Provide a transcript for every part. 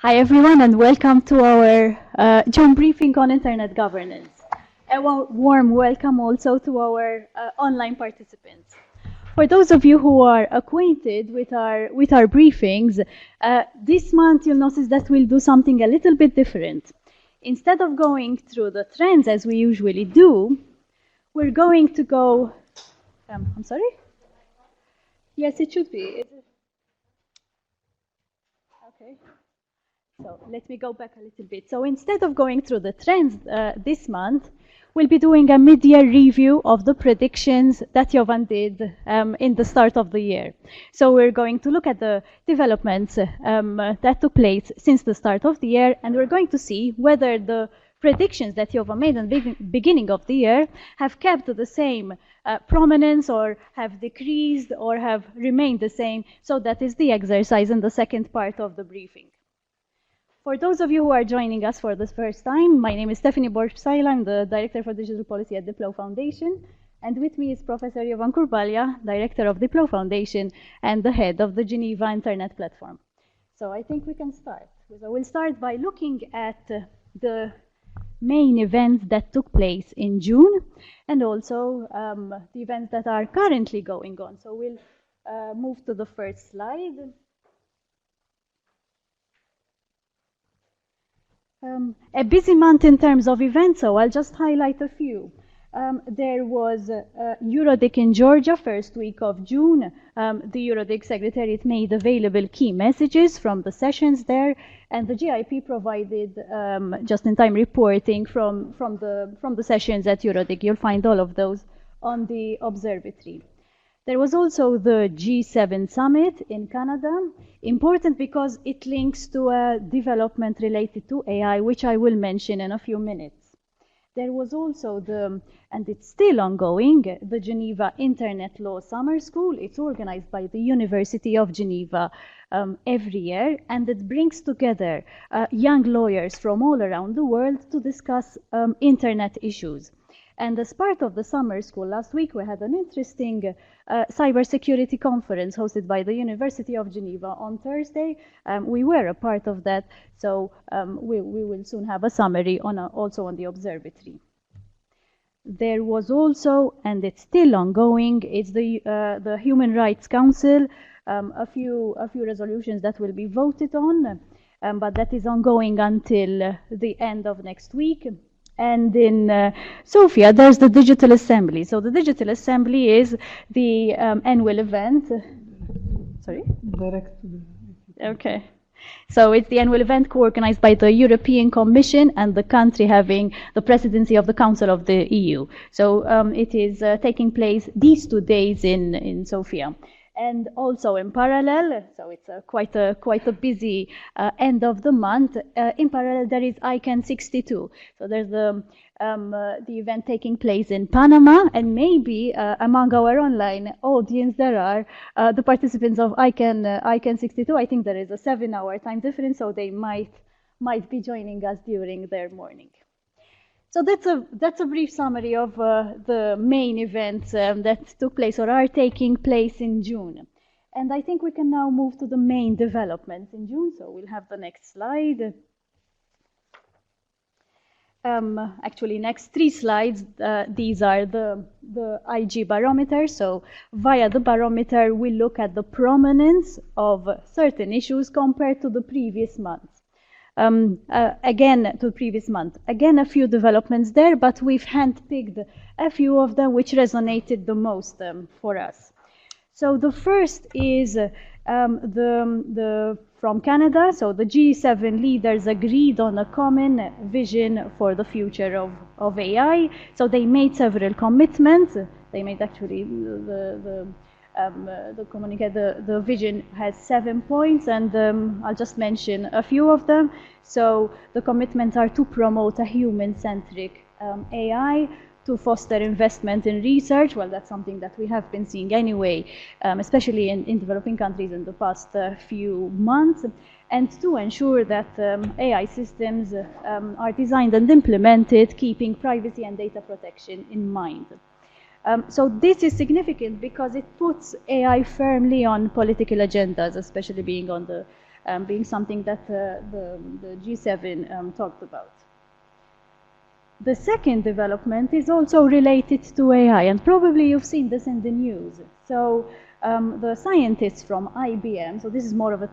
Hi everyone and welcome to our joint briefing on internet governance. A warm welcome also to our online participants. For those of you who are acquainted with our briefings, this month you'll notice that we'll do something a little bit different. Instead of going through the trends as we usually do, we're going to go, I'm sorry? Yes, it should be. Okay. So let me go back a little bit. So instead of going through the trends this month, we'll be doing a mid-year review of the predictions that Jovan did in the start of the year. So we're going to look at the developments that took place since the start of the year, and we're going to see whether the predictions that Jovan made in the beginning of the year have kept the same prominence or have decreased or have remained the same. So that is the exercise in the second part of the briefing. For those of you who are joining us for the first time, my name is Stephanie Borch-Saila. I'm the Director for Digital Policy at DiploFoundation. And with me is Professor Jovan Kurbalja, Director of DiploFoundation and the head of the Geneva Internet platform. So I think we can start. So we'll start by looking at the main events that took place in June and also the events that are currently going on. So we'll move to the first slide. A busy month in terms of events, so I'll just highlight a few. There was Eurodic in Georgia, first week of June. The Eurodic Secretariat made available key messages from the sessions there, and the GIP provided just-in-time reporting from the sessions at Eurodic. You'll find all of those on the observatory. There was also the G7 summit in Canada, important because it links to a development related to AI, which I will mention in a few minutes. There was also and it's still ongoing, the Geneva Internet Law Summer School. It's organized by the University of Geneva every year, and it brings together young lawyers from all around the world to discuss internet issues. And as part of the summer school, last week we had an interesting cybersecurity conference hosted by the University of Geneva on Thursday. We were a part of that, so we will soon have a summary also on the observatory. There was also, and it's still ongoing, it's the Human Rights Council, a few resolutions that will be voted on, but that is ongoing until the end of next week. And in Sofia, there's the Digital Assembly. So the Digital Assembly is the annual event. Sorry? Directive. Okay. So it's the annual event co-organized by the European Commission and the country having the presidency of the Council of the EU. So it is taking place these 2 days in Sofia. And also in parallel, so it's quite a busy end of the month. In parallel, there is ICANN 62. So there's the event taking place in Panama, and maybe among our online audience there are the participants of ICANN 62. I think there is a 7-hour time difference, so they might be joining us during their morning. So that's a brief summary of the main events that took place or are taking place in June. And I think we can now move to the main developments in June. So we'll have the next slide. Actually, next 3 slides, these are the IG barometer. So via the barometer, we look at the prominence of certain issues compared to the previous month. Again, to the previous month. Again, a few developments there, but we've handpicked a few of them which resonated the most for us. So the first is from Canada. So the G7 leaders agreed on a common vision for the future of AI. So they made several commitments. They made actually the vision has 7 points, and I'll just mention a few of them. So the commitments are to promote a human-centric AI, to foster investment in research. Well, that's something that we have been seeing anyway, especially in developing countries in the past few months, and to ensure that AI systems are designed and implemented, keeping privacy and data protection in mind. So this is significant because it puts AI firmly on political agendas, especially being on the being something that the G7 talked about. The second development is also related to AI, and probably you've seen this in the news. So the scientists from IBM, so this is more of a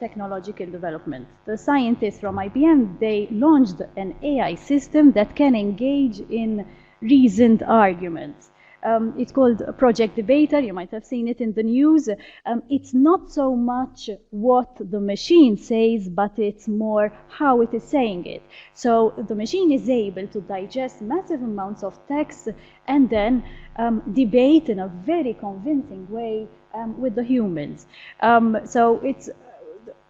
technological development. The scientists from IBM, they launched an AI system that can engage in reasoned arguments. It's called Project Debater. You might have seen it in the news. It's not so much what the machine says, but it's more how it is saying it. So the machine is able to digest massive amounts of text and then debate in a very convincing way with the humans. So it's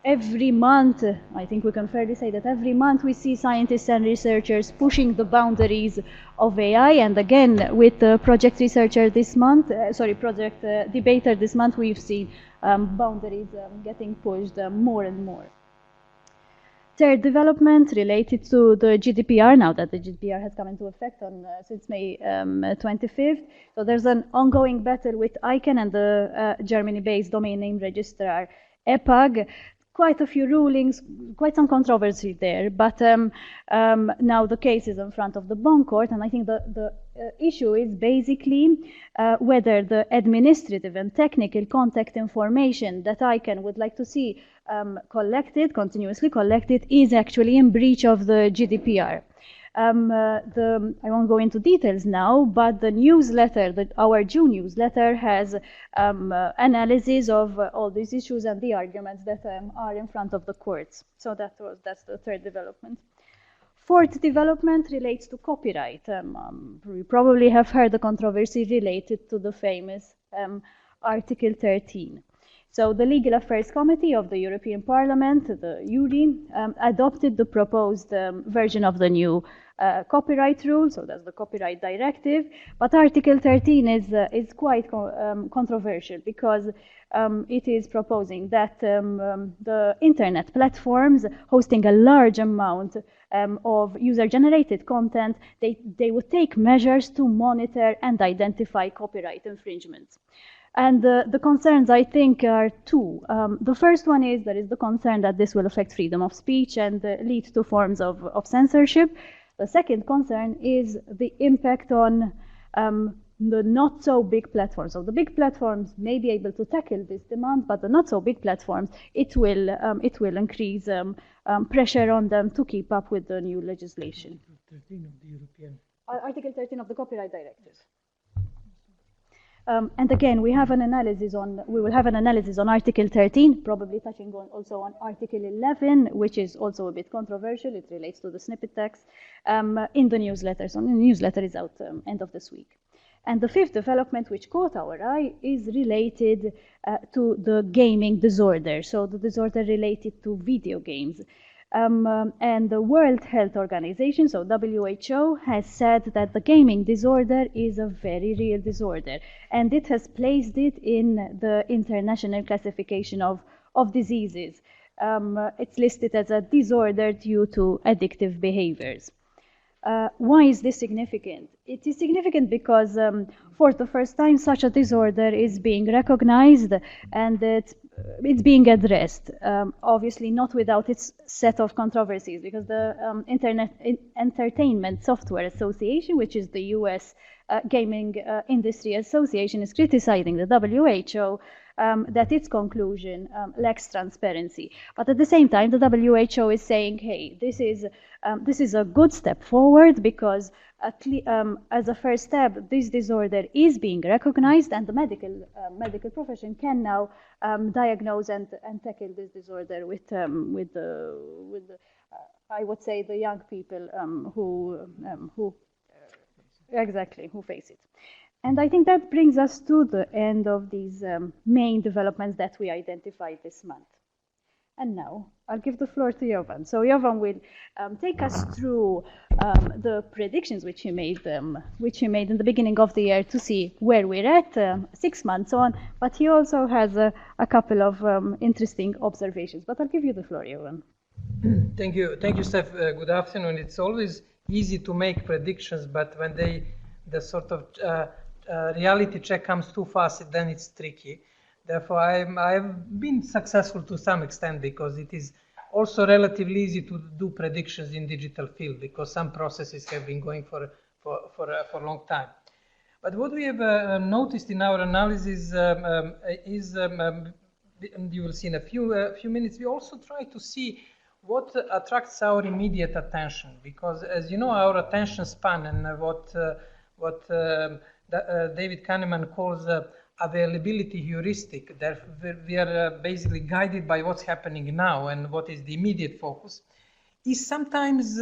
every month, I think we can fairly say that every month we see scientists and researchers pushing the boundaries of AI. And again, with the Project Researcher this month, Project Debater this month, we've seen boundaries getting pushed more and more. Third development related to the GDPR, now that the GDPR has come into effect since May 25th. So there's an ongoing battle with ICANN and the Germany-based domain name registrar EPAG. Quite a few rulings, quite some controversy there, but now the case is in front of the Bonn court, and I think the issue is basically whether the administrative and technical contact information that ICANN would like to see continuously collected, is actually in breach of the GDPR. I won't go into details now, but the newsletter, our June newsletter, has analysis of all these issues and the arguments that are in front of the courts. So that's the third development. Fourth development relates to copyright. We probably have heard the controversy related to the famous Article 13. So the Legal Affairs Committee of the European Parliament, the URI, adopted the proposed version of the new copyright rule, so that's the copyright directive. But Article 13 is quite controversial because it is proposing that the internet platforms hosting a large amount of user-generated content, they would take measures to monitor and identify copyright infringements. And the concerns, I think, are two. The first one is there is the concern that this will affect freedom of speech and lead to forms of censorship. The second concern is the impact on the not-so-big platforms. So the big platforms may be able to tackle this demand, but the not-so-big platforms, it will increase pressure on them to keep up with the new legislation. Article 13 of the Copyright Directive. And again, we will have an analysis on Article 13, probably touching also on Article 11, which is also a bit controversial. It relates to the snippet text in the newsletter. So the newsletter is out end of this week. And the fifth development, which caught our eye, is related to the gaming disorder. So the disorder related to video games. And the World Health Organization, so WHO, has said that the gaming disorder is a very real disorder, and it has placed it in the international classification of diseases. It's listed as a disorder due to addictive behaviors. Why is this significant? It is significant because for the first time such a disorder is being recognized and it's being addressed, obviously not without its set of controversies, because the Entertainment Software Association, which is the US Gaming Industry Association, is criticizing the WHO that its conclusion lacks transparency. But at the same time, the WHO is saying, hey, this is a good step forward because as a first step, this disorder is being recognized, and the medical profession can now diagnose and tackle this disorder with the I would say the young people who face it. And I think that brings us to the end of these main developments that we identified this month. And now I'll give the floor to Jovan. So Jovan will take us through the predictions which he made in the beginning of the year to see where we're at 6 months on. But he also has a couple of interesting observations. But I'll give you the floor, Jovan. Thank you, Steph. Good afternoon. It's always easy to make predictions, but when the sort of reality check comes too fast, then it's tricky. Therefore, I've been successful to some extent because it is also relatively easy to do predictions in digital field because some processes have been going for a long time. But what we have noticed in our analysis is, and you will see in a few minutes, we also try to see what attracts our immediate attention, because as you know, our attention span and what David Kahneman calls availability heuristic, that we are basically guided by what's happening now and what is the immediate focus, is sometimes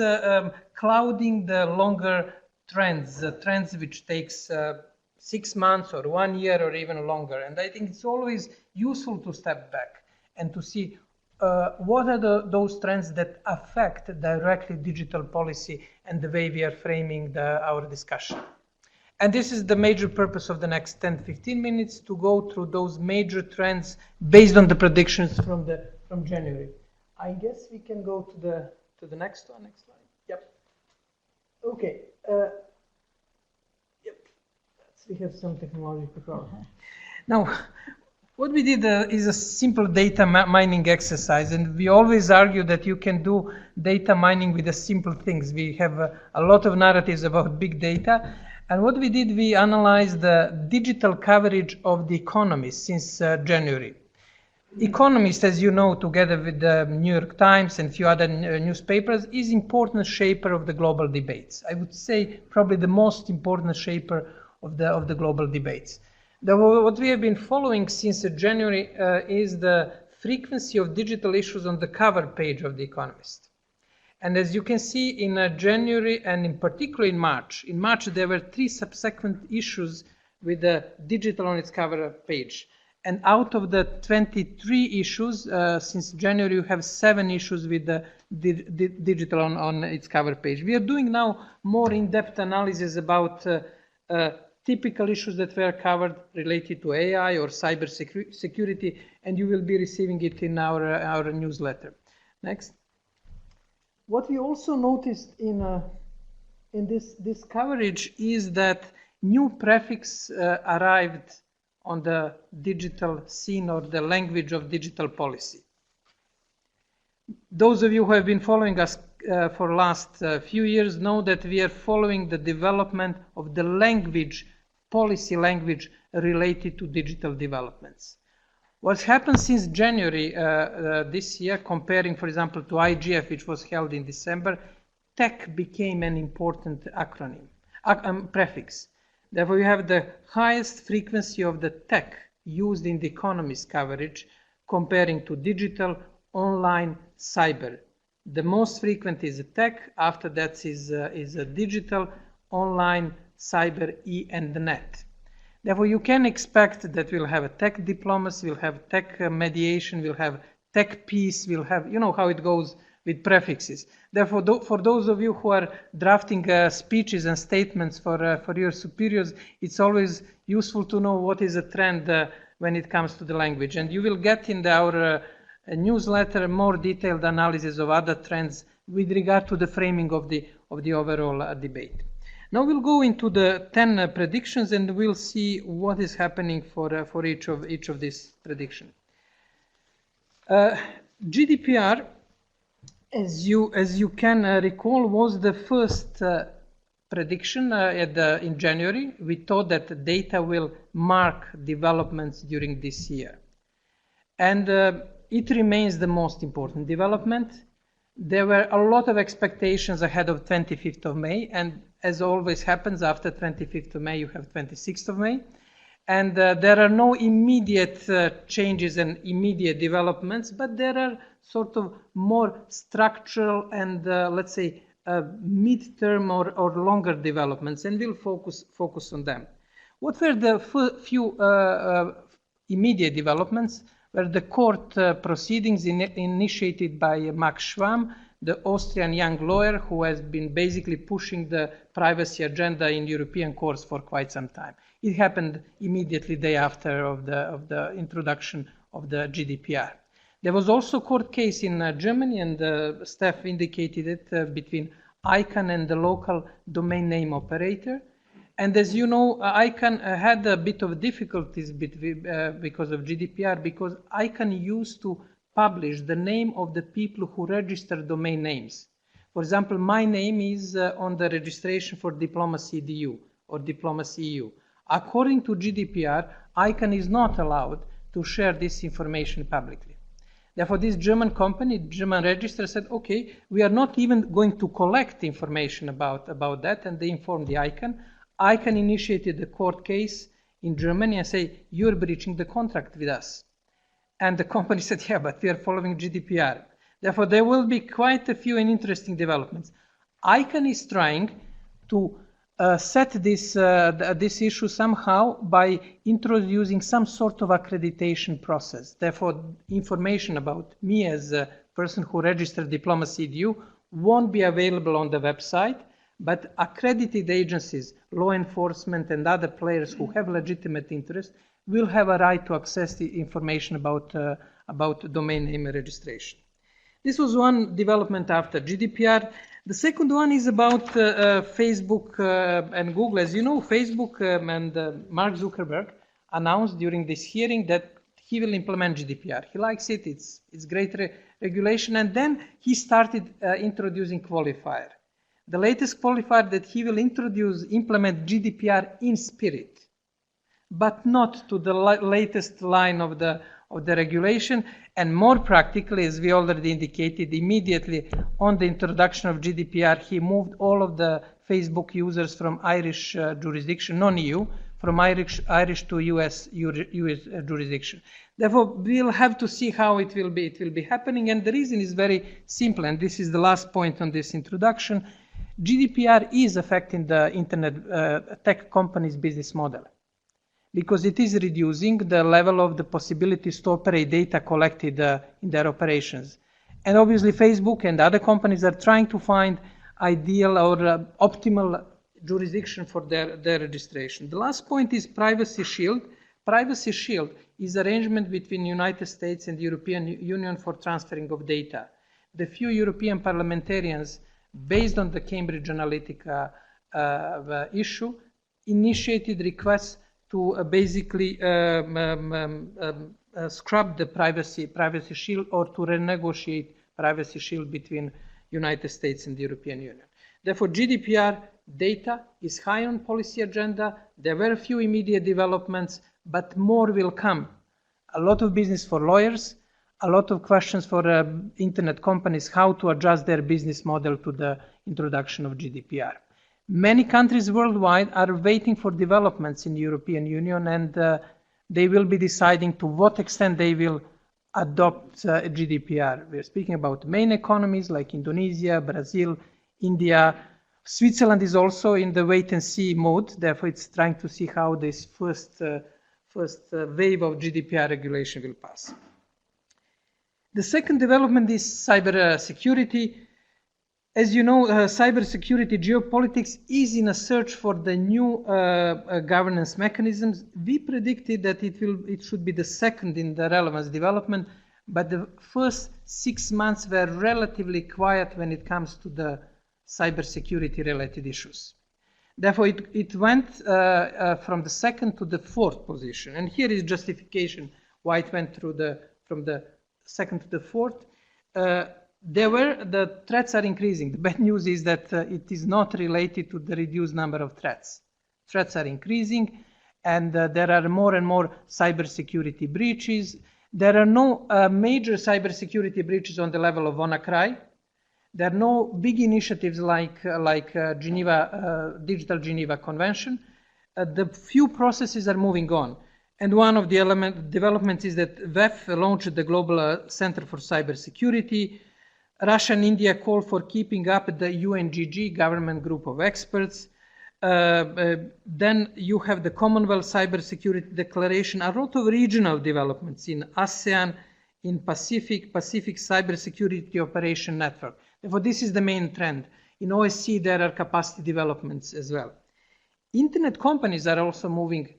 clouding the longer trends which takes 6 months or 1 year or even longer. And I think it's always useful to step back and to see what are those trends that affect directly digital policy and the way we are framing our discussion. And this is the major purpose of the next 10-15 minutes, to go through those major trends based on the predictions from January. I guess we can go to the next one. Next slide. Yep. Okay. Yep. We have some technological problem. Now, what we did is a simple data mining exercise, and we always argue that you can do data mining with the simple things. We have a lot of narratives about big data, and what we did, we analyzed the digital coverage of the Economist since January. Economist, as you know, together with the New York Times and a few other newspapers, is important shaper of the global debates. I would say probably the most important shaper of the global debates. What we have been following since January is the frequency of digital issues on the cover page of The Economist. And as you can see, in January and in particular in March there were 3 subsequent issues with the digital on its cover page. And out of the 23 issues since January, you have 7 issues with the digital on its cover page. We are doing now more in-depth analysis about typical issues that were covered related to AI or cyber security, and you will be receiving it in our newsletter. Next. What we also noticed in this coverage is that new prefix arrived on the digital scene or the language of digital policy. Those of you who have been following us for the last few years know that we are following the development of the language, policy language related to digital developments. What's happened since January this year, comparing, for example, to IGF, which was held in December, tech became an important acronym, prefix. Therefore, we have the highest frequency of the tech used in the Economist coverage, comparing to digital, online, cyber. The most frequent is tech. After that is digital, online, cyber, and the net. Therefore, you can expect that we'll have a tech diplomacy, we'll have tech mediation, we'll have tech peace, we'll have, you know how it goes with prefixes. Therefore, for those of you who are drafting speeches and statements for your superiors, it's always useful to know what is a trend when it comes to the language. And you will get in our newsletter more detailed analysis of other trends with regard to the framing of the overall debate. Now we'll go into the 10 predictions, and we'll see what is happening for each of these predictions. GDPR, as you can recall, was the first prediction in January. We thought that data will mark developments during this year, and it remains the most important development. There were a lot of expectations ahead of 25th of May, and as always happens, after 25th of May, you have 26th of May. And there are no immediate changes and immediate developments, but there are sort of more structural and, let's say, mid-term or longer developments, and we'll focus on them. What were the few immediate developments? Were the court proceedings initiated by Max Schramm, the Austrian young lawyer who has been basically pushing the privacy agenda in European courts for quite some time. It happened immediately day after of the introduction of the GDPR. There was also a court case in Germany, and Steph indicated it, between ICANN and the local domain name operator. And as you know, ICANN had a bit of difficulties because of GDPR, because ICANN used to publish the name of the people who register domain names. For example, my name is on the registration for Diplomacy DU or Diplomacy EU. According to GDPR, ICANN is not allowed to share this information publicly. Therefore, this German company, German register, said, okay, we are not even going to collect information about that, and they informed the ICANN. ICANN initiated a court case in Germany and say, you're breaching the contract with us. And the company said, yeah, but we are following GDPR. Therefore, there will be quite a few interesting developments. ICANN is trying to set this issue somehow by introducing some sort of accreditation process. Therefore, information about me as a person who registered Diplomacy DU won't be available on the website, but accredited agencies, law enforcement and other players who have legitimate interest will have a right to access the information about domain name registration. This was one development after GDPR. The second one is about Facebook and Google. As you know, Facebook and Mark Zuckerberg announced during this hearing that he will implement GDPR. He likes it, it's great regulation, and then he started introducing qualifier. The latest qualifier that he will implement GDPR in spirit, but not to the latest line of the regulation, and more practically, as we already indicated, immediately on the introduction of GDPR, he moved all of the Facebook users from Irish jurisdiction, non-EU, from Irish to US jurisdiction. Therefore, we'll have to see how it will be happening, and the reason is very simple, and this is the last point on this introduction. GDPR is affecting the internet tech companies' business model, because it is reducing the level of the possibilities to operate data collected in their operations. And obviously Facebook and other companies are trying to find ideal or optimal jurisdiction for their registration. The last point is Privacy Shield. Privacy Shield is arrangement between the United States and the European Union for transferring of data. The few European parliamentarians, based on the Cambridge Analytica issue, initiated requests to basically scrub the privacy shield or to renegotiate Privacy Shield between United States and the European Union. Therefore, GDPR data is high on policy agenda. There were a few immediate developments, but more will come. A lot of business for lawyers, a lot of questions for internet companies, how to adjust their business model to the introduction of GDPR. Many countries worldwide are waiting for developments in the European Union, and they will be deciding to what extent they will adopt GDPR. We're speaking about main economies like Indonesia, Brazil, India. Switzerland is also in the wait-and-see mode. Therefore, it's trying to see how this first wave of GDPR regulation will pass. The second development is cyber security. As you know, cybersecurity geopolitics is in a search for the new governance mechanisms. We predicted that it should be the second in the relevance development, but the first 6 months were relatively quiet when it comes to the cybersecurity related issues. Therefore, it went from the second to the fourth position. And here is justification why it went from the second to the fourth. The threats are increasing. The bad news is that it is not related to the reduced number of threats. Threats are increasing, and there are more and more cybersecurity breaches. There are no major cybersecurity breaches on the level of WannaCry. There are no big initiatives like Digital Geneva Convention. The few processes are moving on. And one of the developments is that WEF launched the Global Center for Cybersecurity. Russia and India call for keeping up the UNGG, government group of experts. Then you have the Commonwealth Cybersecurity Declaration, a lot of regional developments in ASEAN, in Pacific Cybersecurity Operation Network. Therefore, this is the main trend. In OSCE, there are capacity developments as well. Internet companies are also moving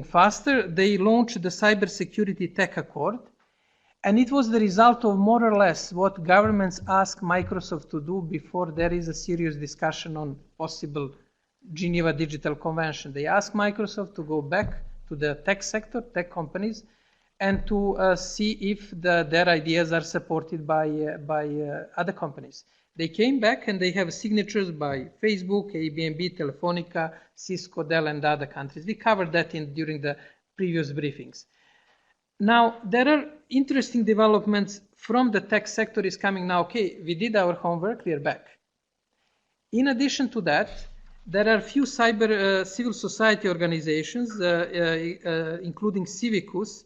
faster. They launched the Cybersecurity Tech Accord, and it was the result of more or less what governments ask Microsoft to do before there is a serious discussion on possible Geneva Digital Convention. They asked Microsoft to go back to the tech sector, tech companies, and to see if their ideas are supported by other companies. They came back and they have signatures by Facebook, Airbnb, Telefonica, Cisco, Dell, and other countries. We covered that during the previous briefings. Now, there are interesting developments from the tech sector is coming now. Okay, we did our homework, we are back. In addition to that, there are few civil society organizations, including Civicus,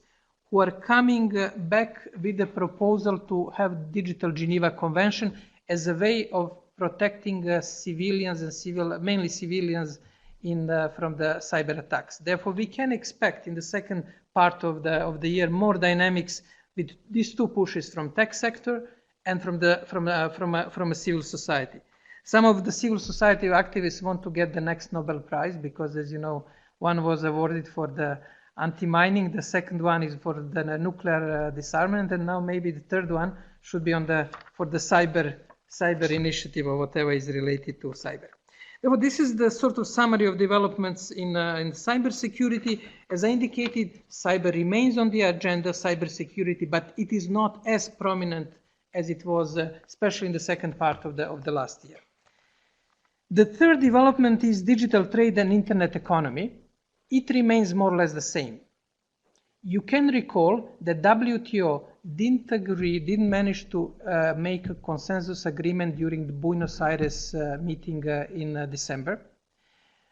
who are coming back with a proposal to have Digital Geneva Convention as a way of protecting civilians and mainly civilians from the cyber attacks. Therefore, we can expect in the second part of the year more dynamics with these two pushes from tech sector and from a civil society. Some of the civil society activists want to get the next Nobel Prize because, as you know, one was awarded for the anti-mining, the second one is for the nuclear disarmament, and now maybe the third one should be for the cyber initiative or whatever is related to cyber. Therefore, this is the sort of summary of developments in cyber security. As I indicated, cyber remains on the agenda, cyber security, but it is not as prominent as it was, especially in the second part of the last year. The third development is digital trade and internet economy. It remains more or less the same. You can recall that WTO didn't manage to make a consensus agreement during the Buenos Aires meeting in December.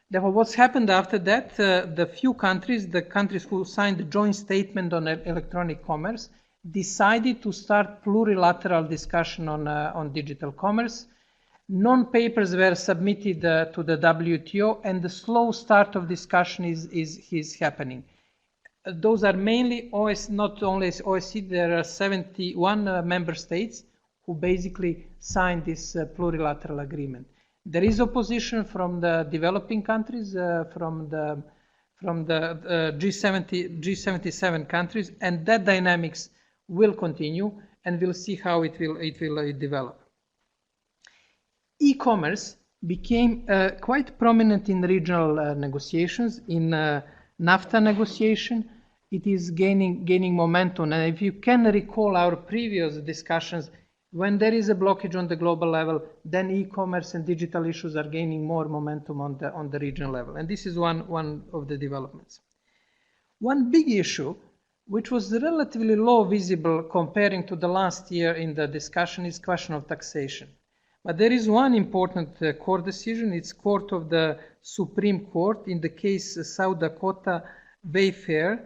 Therefore, what's happened after that, the countries who signed the joint statement on electronic commerce decided to start plurilateral discussion on digital commerce. Non-papers were submitted to the WTO, and the slow start of discussion is happening. Those are mainly not only OECD, there are 71 member states who basically signed this plurilateral agreement. There is opposition from the developing countries, from the G77 countries, and that dynamics will continue, and we'll see how it will develop. E-commerce became quite prominent in regional negotiations. In NAFTA negotiation, it is gaining momentum. And if you can recall our previous discussions, when there is a blockage on the global level, then e-commerce and digital issues are gaining more momentum on the regional level. And this is one of the developments. One big issue, which was relatively low visible comparing to the last year in the discussion, is question of taxation. But there is one important court decision. It's court of the Supreme Court in the case South Dakota Wayfair,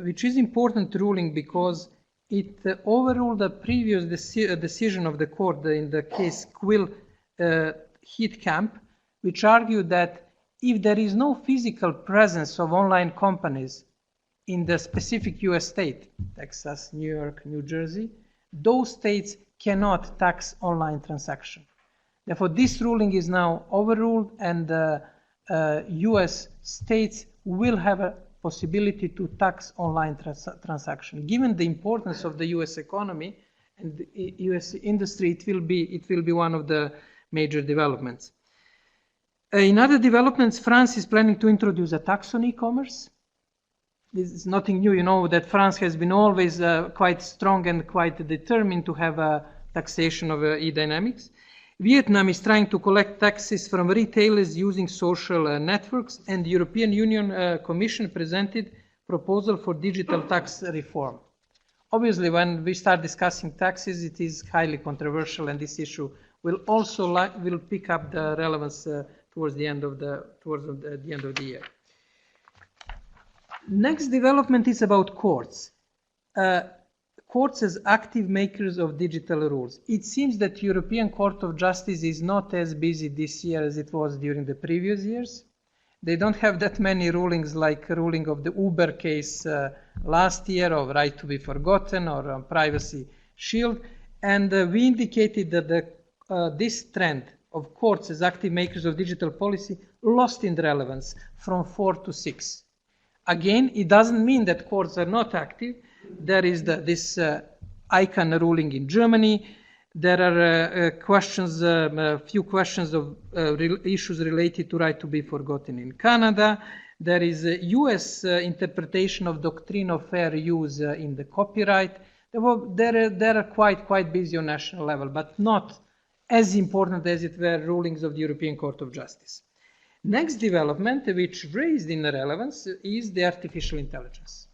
which is important ruling because it overruled the previous decision of the court in the case Quill Heat Camp, which argued that if there is no physical presence of online companies in the specific US state, Texas, New York, New Jersey, those states cannot tax online transaction. Therefore, this ruling is now overruled, and US states will have a possibility to tax online transaction. Given the importance of the US economy and the US industry, it will be one of the major developments. In other developments, France is planning to introduce a tax on e-commerce. This is nothing new. You know that France has been always quite strong and quite determined to have a taxation of e-dynamics. Vietnam is trying to collect taxes from retailers using social networks, and the European Union Commission presented proposal for digital tax reform. Obviously, when we start discussing taxes, it is highly controversial, and this issue will also will pick up the relevance towards the end of the year. Next development is about courts. Courts as active makers of digital rules. It seems that European Court of Justice is not as busy this year as it was during the previous years. They don't have that many rulings like ruling of the Uber case last year, or right to be forgotten, or privacy shield. And we indicated that this trend of courts as active makers of digital policy lost in relevance from 4 to 6. Again, it doesn't mean that courts are not active. There is this ICANN ruling in Germany. There are questions, a few questions of issues related to right to be forgotten in Canada. There is a US interpretation of doctrine of fair use in the copyright. There are quite busy on national level, but not as important as it were rulings of the European Court of Justice. Next development, which raised in relevance, is the artificial intelligence.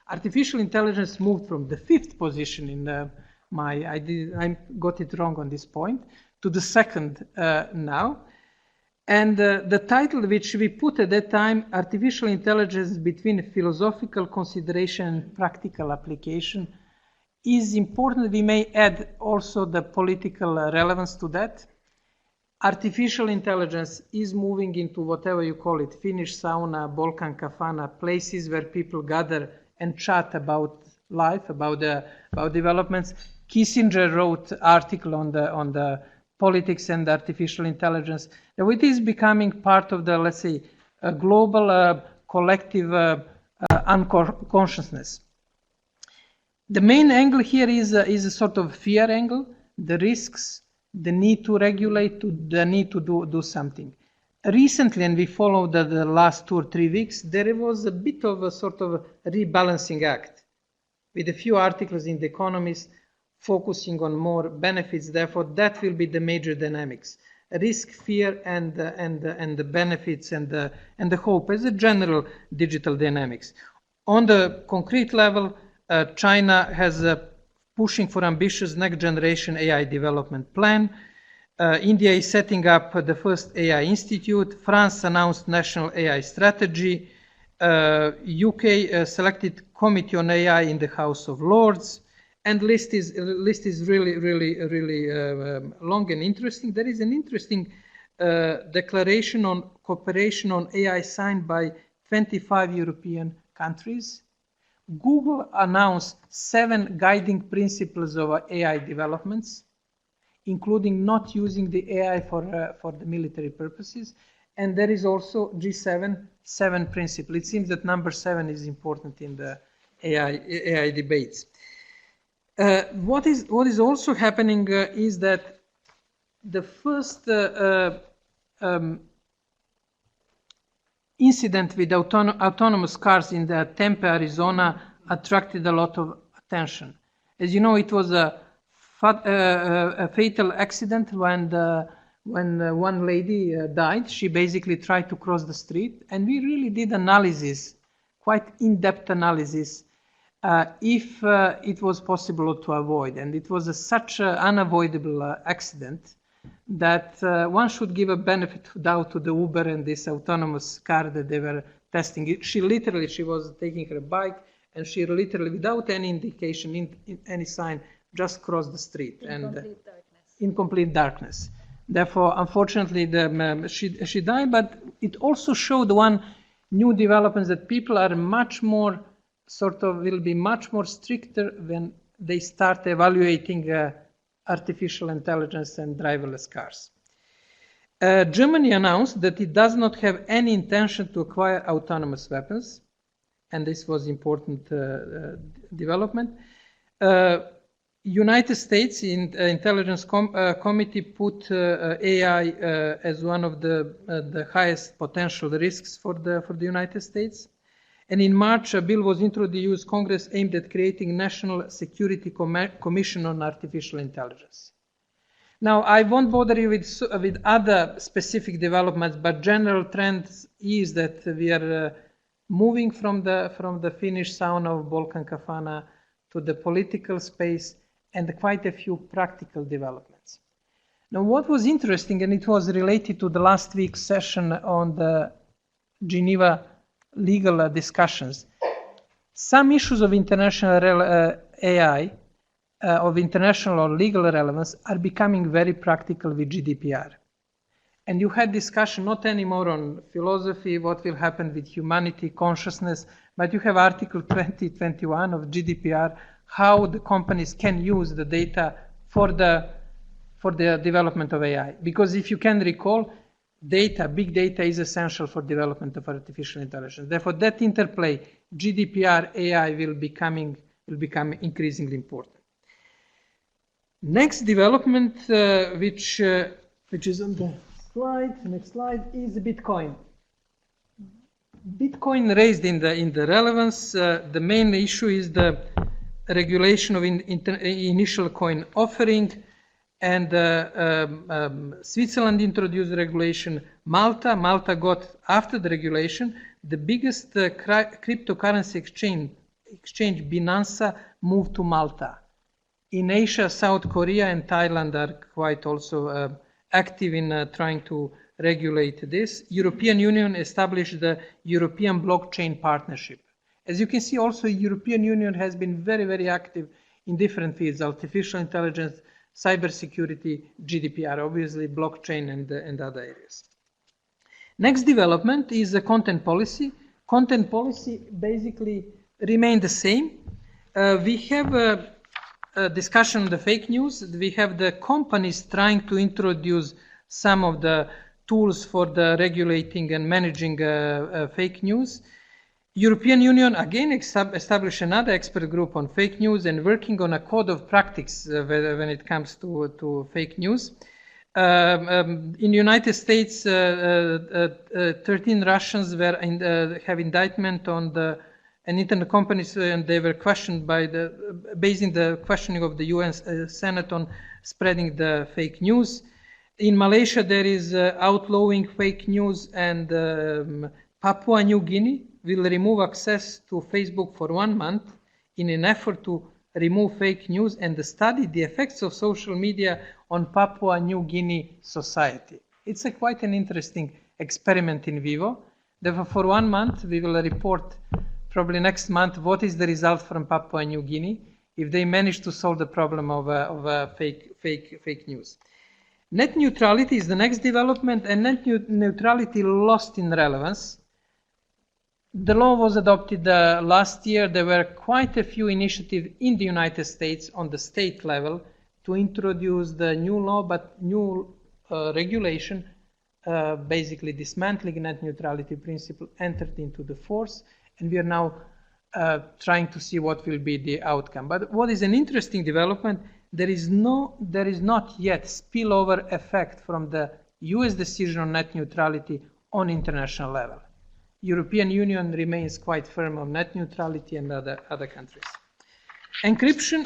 Artificial intelligence moved from the 5th position in I got it wrong on this point, to the 2nd now. And the title which we put at that time, Artificial Intelligence Between Philosophical Consideration and Practical Application, is important. We may add also the political relevance to that. Artificial intelligence is moving into whatever you call it, Finnish sauna, Balkan kafana, places where people gather and chat about life, about developments. Kissinger wrote an article on the politics and artificial intelligence. Now it is becoming part of the, let's say, a global collective unconsciousness. The main angle here is a sort of fear angle, the risks, the need to regulate, the need to do something. Recently, and we followed the last 2 or 3 weeks, there was a bit of a sort of rebalancing act with a few articles in The Economist focusing on more benefits. Therefore, that will be the major dynamics: risk, fear, and the benefits and the hope as a general digital dynamics. On the concrete level, China has pushing for ambitious next generation AI development plan. India is setting up the first AI institute. France announced national AI strategy. UK selected committee on AI in the House of Lords. And list is really long and interesting. There is an interesting declaration on cooperation on AI signed by 25 European countries. Google announced 7 guiding principles of AI developments, including not using the AI for the military purposes. And there is also G7, 7 principle. It seems that number 7 is important in the AI debates. What is also happening is that the first incident with autonomous cars in the Tempe, Arizona, attracted a lot of attention. As you know, it was a fatal accident when one lady died. She basically tried to cross the street, and we really did analysis, quite in-depth analysis, if it was possible to avoid. And it was such an unavoidable accident that one should give a benefit of doubt to the Uber and this autonomous car that they were testing. She was taking her bike, and she literally, without any indication, in any sign, just crossed the street in complete darkness. Therefore, unfortunately, she died. But it also showed one new development, that people are much more will be much more stricter when they start evaluating artificial intelligence and driverless cars. Germany announced that it does not have any intention to acquire autonomous weapons, and this was important development. United States Intelligence Committee put AI as one of the highest potential risks for the United States. And in March, a bill was introduced Congress aimed at creating National Security Commission on Artificial Intelligence. Now, I won't bother you with other specific developments, but general trends is that we are moving from the Finnish sauna of Balkan kafana to the political space and quite a few practical developments. Now, what was interesting, and it was related to the last week's session on the Geneva legal discussions, some issues of international AI, of international or legal relevance, are becoming very practical with GDPR. And you had discussion not anymore on philosophy, what will happen with humanity, consciousness, but you have Article 2021 of GDPR, how the companies can use the data for the development of AI. Because if you can recall, big data is essential for development of artificial intelligence. Therefore, that interplay, GDPR, AI will become increasingly important. Next development, which is on the slide, next slide, is Bitcoin. Bitcoin raised in the relevance. The main issue is the regulation of initial coin offering, and Switzerland introduced regulation. Malta got, after the regulation, the biggest cryptocurrency exchange Binance moved to Malta. In Asia, South Korea and Thailand are quite also active in trying to regulate this. European Union established the European Blockchain Partnership. As you can see, also European Union has been very, very active in different fields: artificial intelligence, cybersecurity, GDPR, obviously blockchain and other areas. Next development is the content policy. Content policy basically remained the same. We have a discussion on the fake news. We have the companies trying to introduce some of the tools for the regulating and managing fake news. European Union again established another expert group on fake news and working on a code of practice when it comes to fake news. In the United States, 13 Russians were have indictment on an internet companies, and they were questioned by basing the questioning of the UN Senate on spreading the fake news. In Malaysia, there is outlawing fake news, and Papua New Guinea will remove access to Facebook for 1 month in an effort to remove fake news and study the effects of social media on Papua New Guinea society. It's quite an interesting experiment in vivo. Therefore, for 1 month, we will report probably next month what is the result from Papua New Guinea if they manage to solve the problem of fake news. Net neutrality is the next development, and net neutrality lost in relevance. The law was adopted last year. There were quite a few initiatives in the United States on the state level to introduce the new law, but new regulation, basically dismantling net neutrality principle, entered into the force, and we are now trying to see what will be the outcome. But what is an interesting development, there is not yet spillover effect from the US decision on net neutrality on international level. European Union remains quite firm on net neutrality, and other countries. Encryption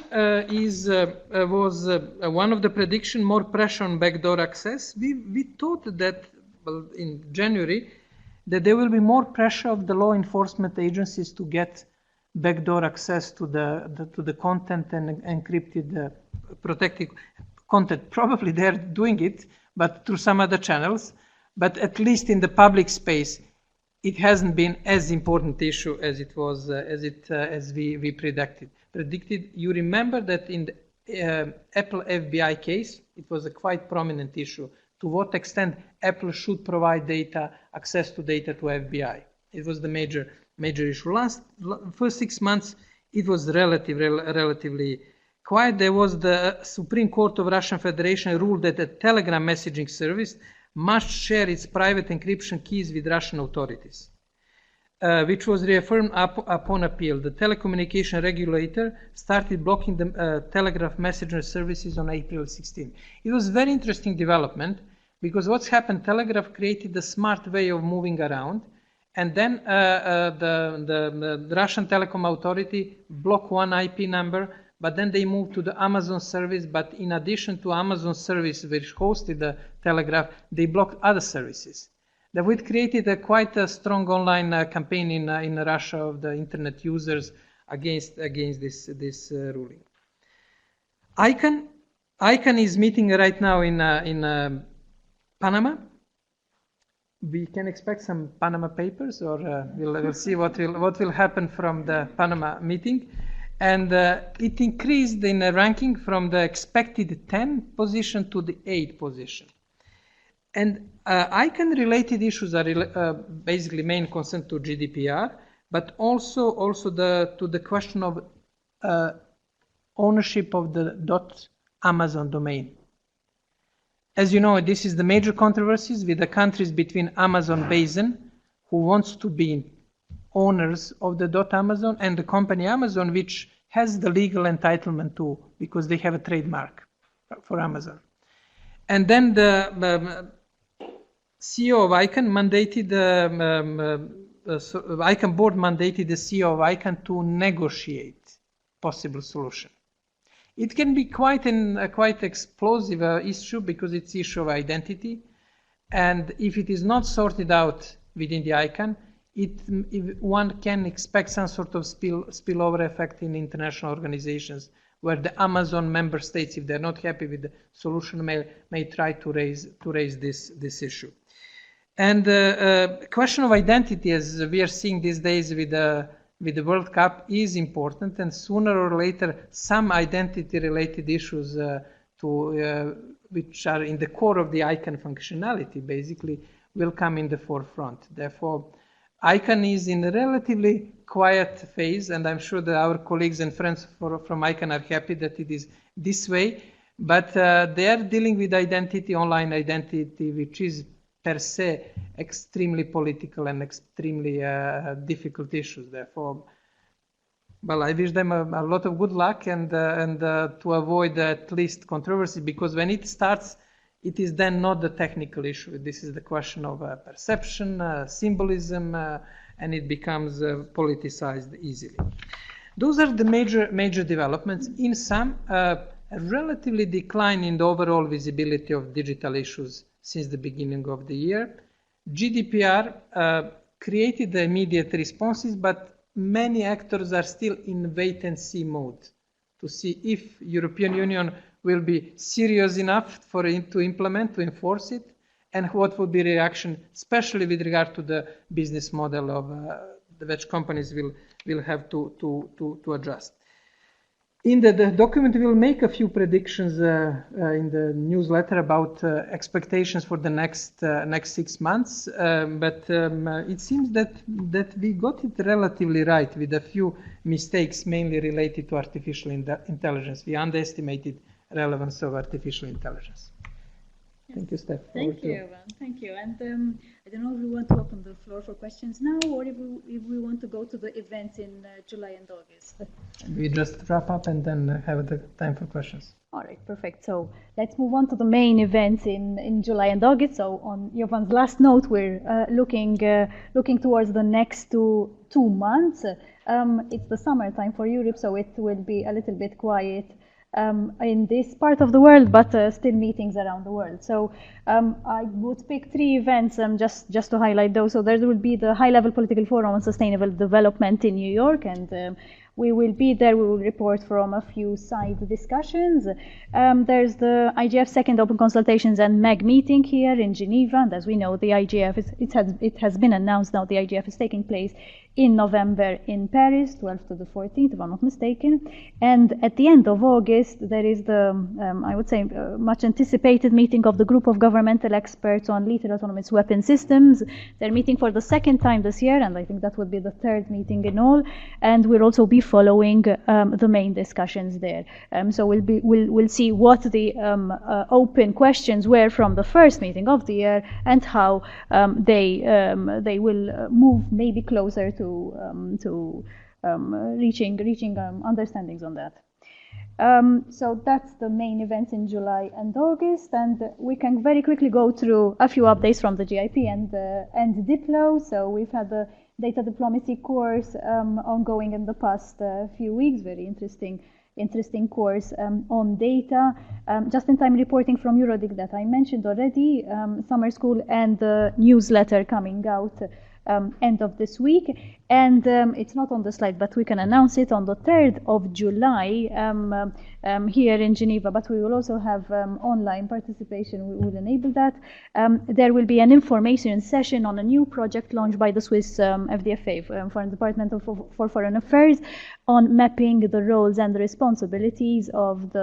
was one of the prediction, more pressure on backdoor access. We thought that, well, in January, that there will be more pressure of the law enforcement agencies to get backdoor access to the content and encrypted, protected content. Probably they're doing it, but through some other channels. But at least in the public space, it hasn't been as important issue as it was, as we predicted. You remember that in the Apple FBI case, it was a quite prominent issue. To what extent Apple should provide access to data to FBI? It was the major issue. First 6 months, it was relatively quiet. There was the Supreme Court of Russian Federation ruled that a Telegram messaging service must share its private encryption keys with Russian authorities, which was reaffirmed upon appeal. The telecommunication regulator started blocking the Telegraph messenger services on April 16. It was a very interesting development because what's happened, Telegraph created a smart way of moving around, and then the Russian Telecom Authority blocked one IP number, but then they moved to the Amazon service. But in addition to Amazon service, which hosted the Telegraph, they blocked other services. That would created quite a strong online campaign in Russia of the internet users against this ruling. ICANN is meeting right now in Panama. We can expect some Panama papers, or we'll see what will happen from the Panama meeting. And it increased in the ranking from the expected 10 position to the 8th position. And ICANN-related issues are basically main concern to GDPR, but also to the question of ownership of the .amazon domain. As you know, this is the major controversies with the countries between Amazon Basin, who wants to be owners of the .amazon, and the company Amazon, which has the legal entitlement to, because they have a trademark. for Amazon. And then the CEO of ICANN mandated ICANN board mandated the CEO of ICANN to negotiate possible solution. It can be quite explosive issue because it's issue of identity, and if it is not sorted out within the ICANN, one can expect some sort of spillover effect in international organizations, where the Amazon member states, if they're not happy with the solution, may try to raise this issue. And the question of identity, as we are seeing these days with the World Cup, is important, and sooner or later some identity-related issues which are in the core of the ICANN functionality, basically, will come in the forefront. Therefore, ICANN is in a relatively quiet phase, and I'm sure that our colleagues and friends from ICANN are happy that it is this way, but they are dealing with identity, online identity, which is per se extremely political and extremely difficult issues. Therefore, well, I wish them a lot of good luck and to avoid at least controversy, because when it starts, it is then not the technical issue. This is the question of perception, symbolism, and it becomes politicized easily. Those are the major developments. In sum, a relatively decline in the overall visibility of digital issues since the beginning of the year. GDPR created the immediate responses, but many actors are still in wait-and-see mode to see if European Union will be serious enough for it to implement, to enforce it, and what would be reaction, especially with regard to the business model of which companies will have to adjust. In the document, we will make a few predictions in the newsletter about expectations for the next 6 months, but it seems that we got it relatively right, with a few mistakes, mainly related to artificial intelligence. We underestimated relevance of artificial intelligence. Yes. Thank you, Steph. Thank you, Ivan. Thank you. And I don't know if we want to open the floor for questions now, or if we want to go to the events in July and August. We just wrap up and then have the time for questions. All right, perfect. So let's move on to the main events in July and August. So on Jovan's last note, we're looking towards the next two months. It's the summertime for Europe, so it will be a little bit quiet in this part of the world, but still meetings around the world. So I would pick 3 events just to highlight those. So there will be the High-Level Political Forum on Sustainable Development in New York, and we will be there. We will report from a few side discussions. There's the IGF second open consultations and MEG meeting here in Geneva, and as we know, the IGF it has been announced now. The IGF is taking place in November in Paris, 12th to the 14th, if I'm not mistaken. And at the end of August, there is the, I would say, much anticipated meeting of the group of governmental experts on lethal autonomous weapon systems. They're meeting for the 2nd time this year, and I think that would be the 3rd meeting in all. And we'll also be following the main discussions there. So we'll see what the open questions were from the first meeting of the year, and how they will move maybe closer to reaching understandings on that. So that's the main events in July and August, and we can very quickly go through a few updates from the GIP and Diplo. So we've had the data diplomacy course ongoing in the past few weeks. Very interesting course on data. Just-in-time reporting from Eurodic that I mentioned already, summer school, and the newsletter coming out end of this week. And it's not on the slide, but we can announce it on the 3rd of July here in Geneva, but we will also have online participation. We will enable that. There will be an information session on a new project launched by the Swiss FDFA, Foreign Department for Foreign Affairs, on mapping the roles and the responsibilities of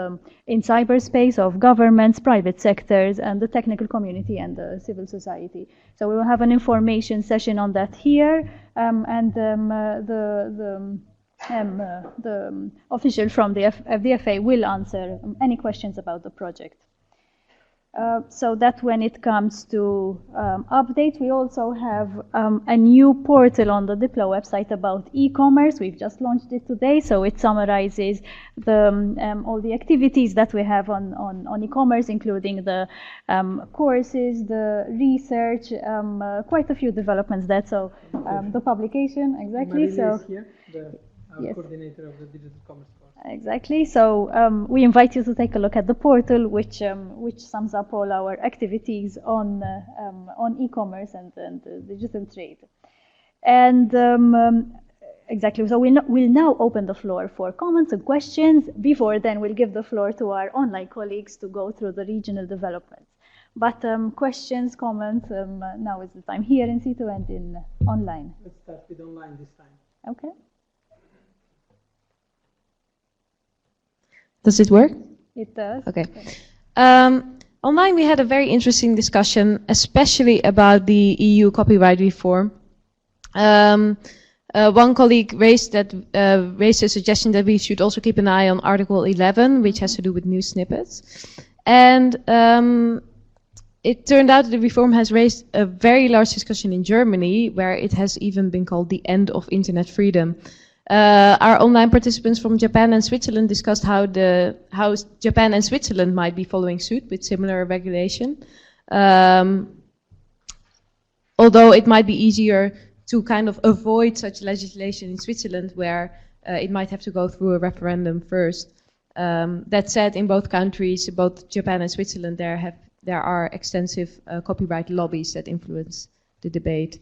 in cyberspace of governments, private sectors, and the technical community and the civil society. So we will have an information session on that here, and the official from the FDFA will answer any questions about the project. so that when it comes to update, we also have a new portal on the Diplo website about e-commerce. We've just launched it today, so it summarizes all the activities that we have on e-commerce, including the courses, the research, quite a few developments there. So the publication, exactly. Maria is here, our coordinator of the digital commerce course. Exactly. So we invite you to take a look at the portal, which sums up all our activities on e-commerce and digital trade. And exactly. So we'll now open the floor for comments and questions. Before then, we'll give the floor to our online colleagues to go through the regional developments. But questions, comments. Now is the time here in situ and in online. Let's start with online this time. Okay. Does it work? It does. Okay. Online we had a very interesting discussion, especially about the EU copyright reform. One colleague raised a suggestion that we should also keep an eye on Article 11, which has to do with news snippets. And it turned out that the reform has raised a very large discussion in Germany, where it has even been called the end of internet freedom. Our online participants from Japan and Switzerland discussed how Japan and Switzerland might be following suit with similar regulation. Although it might be easier to kind of avoid such legislation in Switzerland, where it might have to go through a referendum first. That said, in both countries, both Japan and Switzerland, there are extensive copyright lobbies that influence the debate.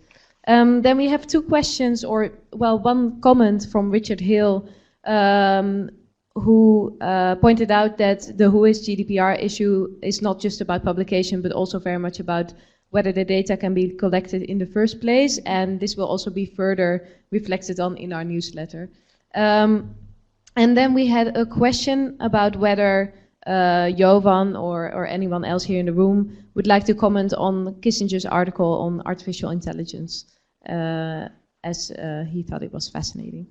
Then we have two questions, or well, one comment from Richard Hill, who pointed out that the WHOIS GDPR issue is not just about publication, but also very much about whether the data can be collected in the first place, and this will also be further reflected on in our newsletter. And then we had a question about whether Jovan or anyone else here in the room would like to comment on Kissinger's article on artificial intelligence, as he thought it was fascinating.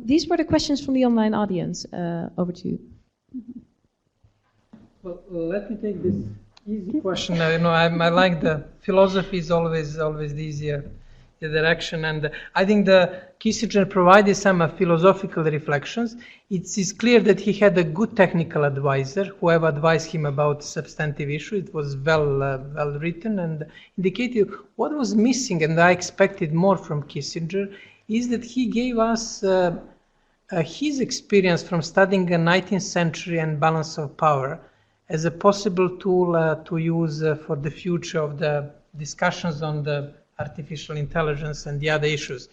These were the questions from the online audience. Over to you. Well, let me take this easy question. I like the philosophy is always the easier the direction, and I think the Kissinger provided some philosophical reflections. It is clear that he had a good technical advisor who have advised him about substantive issue. It was well written and indicated what was missing, and I expected more from Kissinger, is that he gave us his experience from studying the 19th century and balance of power as a possible tool to use for the future of the discussions on the artificial intelligence and the other issues.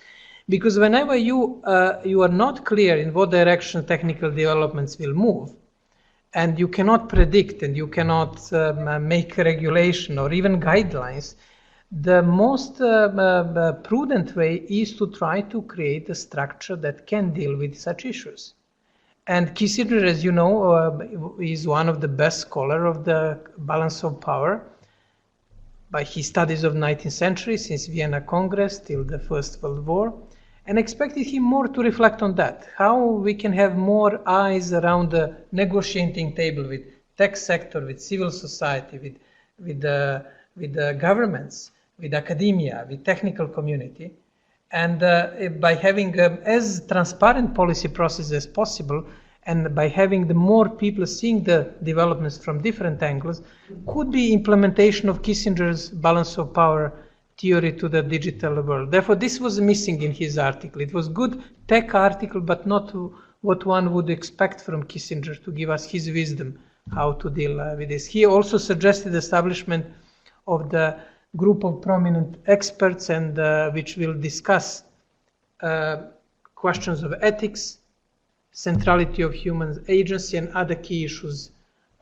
Because whenever you are not clear in what direction technical developments will move, and you cannot predict and you cannot make regulation or even guidelines, the most prudent way is to try to create a structure that can deal with such issues. And Kissinger, as you know, is one of the best scholars of the balance of power by his studies of 19th century, since Vienna Congress till the First World War, and expected him more to reflect on that, how we can have more eyes around the negotiating table with tech sector, with civil society, with the governments, with academia, with technical community, and by having as transparent policy process as possible, and by having the more people seeing the developments from different angles, could be implementation of Kissinger's balance of power theory to the digital world. Therefore, this was missing in his article. It was good tech article, but not what one would expect from Kissinger to give us his wisdom how to deal with this. He also suggested establishment of the group of prominent experts, and which will discuss questions of ethics, centrality of human agency, and other key issues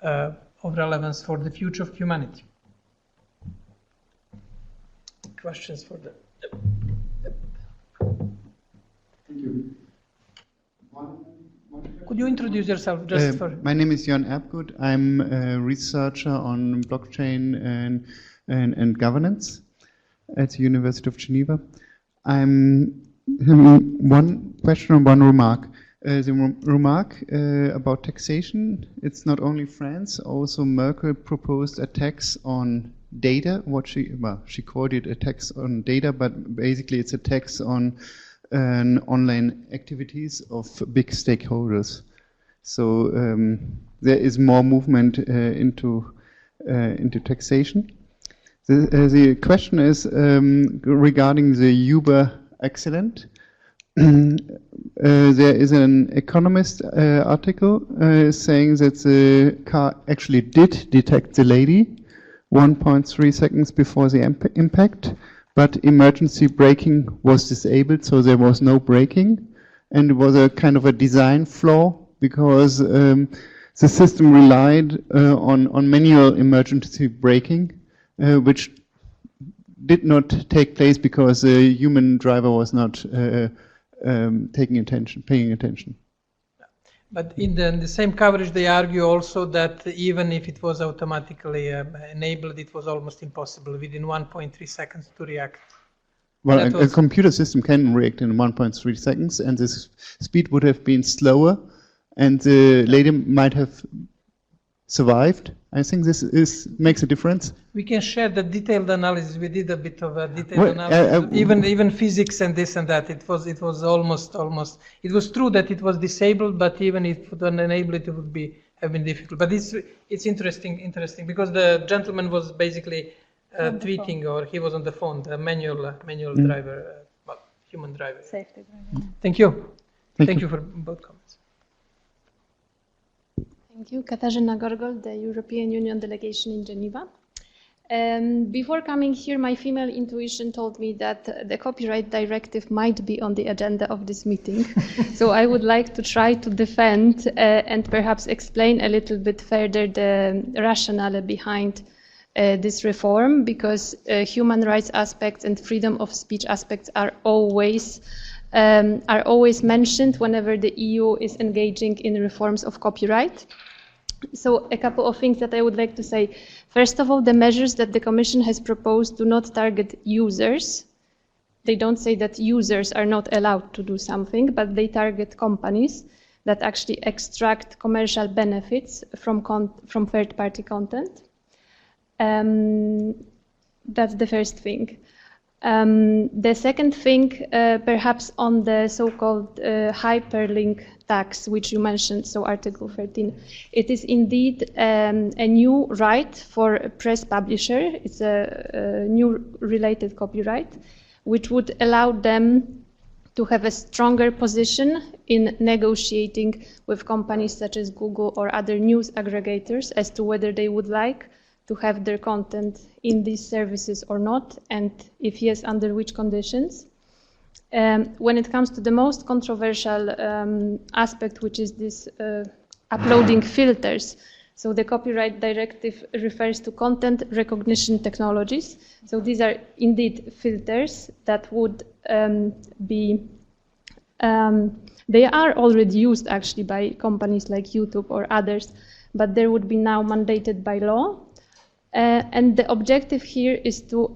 of relevance for the future of humanity. Questions for the... Thank you. Could you introduce yourself just for... My name is Jan Erbgut. I'm a researcher on blockchain and governance at the University of Geneva. I'm having one question and one remark. the remark about taxation. It's not only France, also Merkel proposed a tax on data. She called it a tax on data, but basically it's a tax on online activities of big stakeholders. So there is more movement into taxation. The question is regarding the Uber accident. There is an Economist article saying that the car actually did detect the lady 1.3 seconds before the impact, but emergency braking was disabled, so there was no braking, and it was a kind of a design flaw because the system relied on manual emergency braking, which did not take place because the human driver was not paying attention. But in the same coverage, they argue also that even if it was automatically enabled, it was almost impossible within 1.3 seconds to react. Well, a computer system can react in 1.3 seconds, and the speed would have been slower, and the lady might have survived. I think this makes a difference. We can share the detailed analysis. We did a bit of a detailed analysis, even physics and this and that. It was almost. It was true that it was disabled, but even if it was enabled, it would have been difficult. But it's interesting because the gentleman was basically tweeting, or he was on the phone, the manual driver, human driver. Safety driver. Thank you. Thank you for both comments. Thank you. Katarzyna Gorgol, the European Union delegation in Geneva. Before coming here, my female intuition told me that the copyright directive might be on the agenda of this meeting. So I would like to try to defend and perhaps explain a little bit further the rationale behind this reform, because human rights aspects and freedom of speech aspects are always mentioned whenever the EU is engaging in reforms of copyright. So a couple of things that I would like to say. First of all, the measures that the Commission has proposed do not target users. They don't say that users are not allowed to do something, but they target companies that actually extract commercial benefits from third-party content. That's the first thing. The second thing, perhaps on the so-called hyperlink tax, which you mentioned, so Article 13. It is indeed a new right for a press publisher. It's a new related copyright, which would allow them to have a stronger position in negotiating with companies such as Google or other news aggregators as to whether they would like to have their content in these services or not, and if yes, under which conditions. When it comes to the most controversial aspect, which is this uploading filters, so the copyright directive refers to content recognition technologies. So these are indeed filters that would they are already used actually by companies like YouTube or others, but they would be now mandated by law. And the objective here is to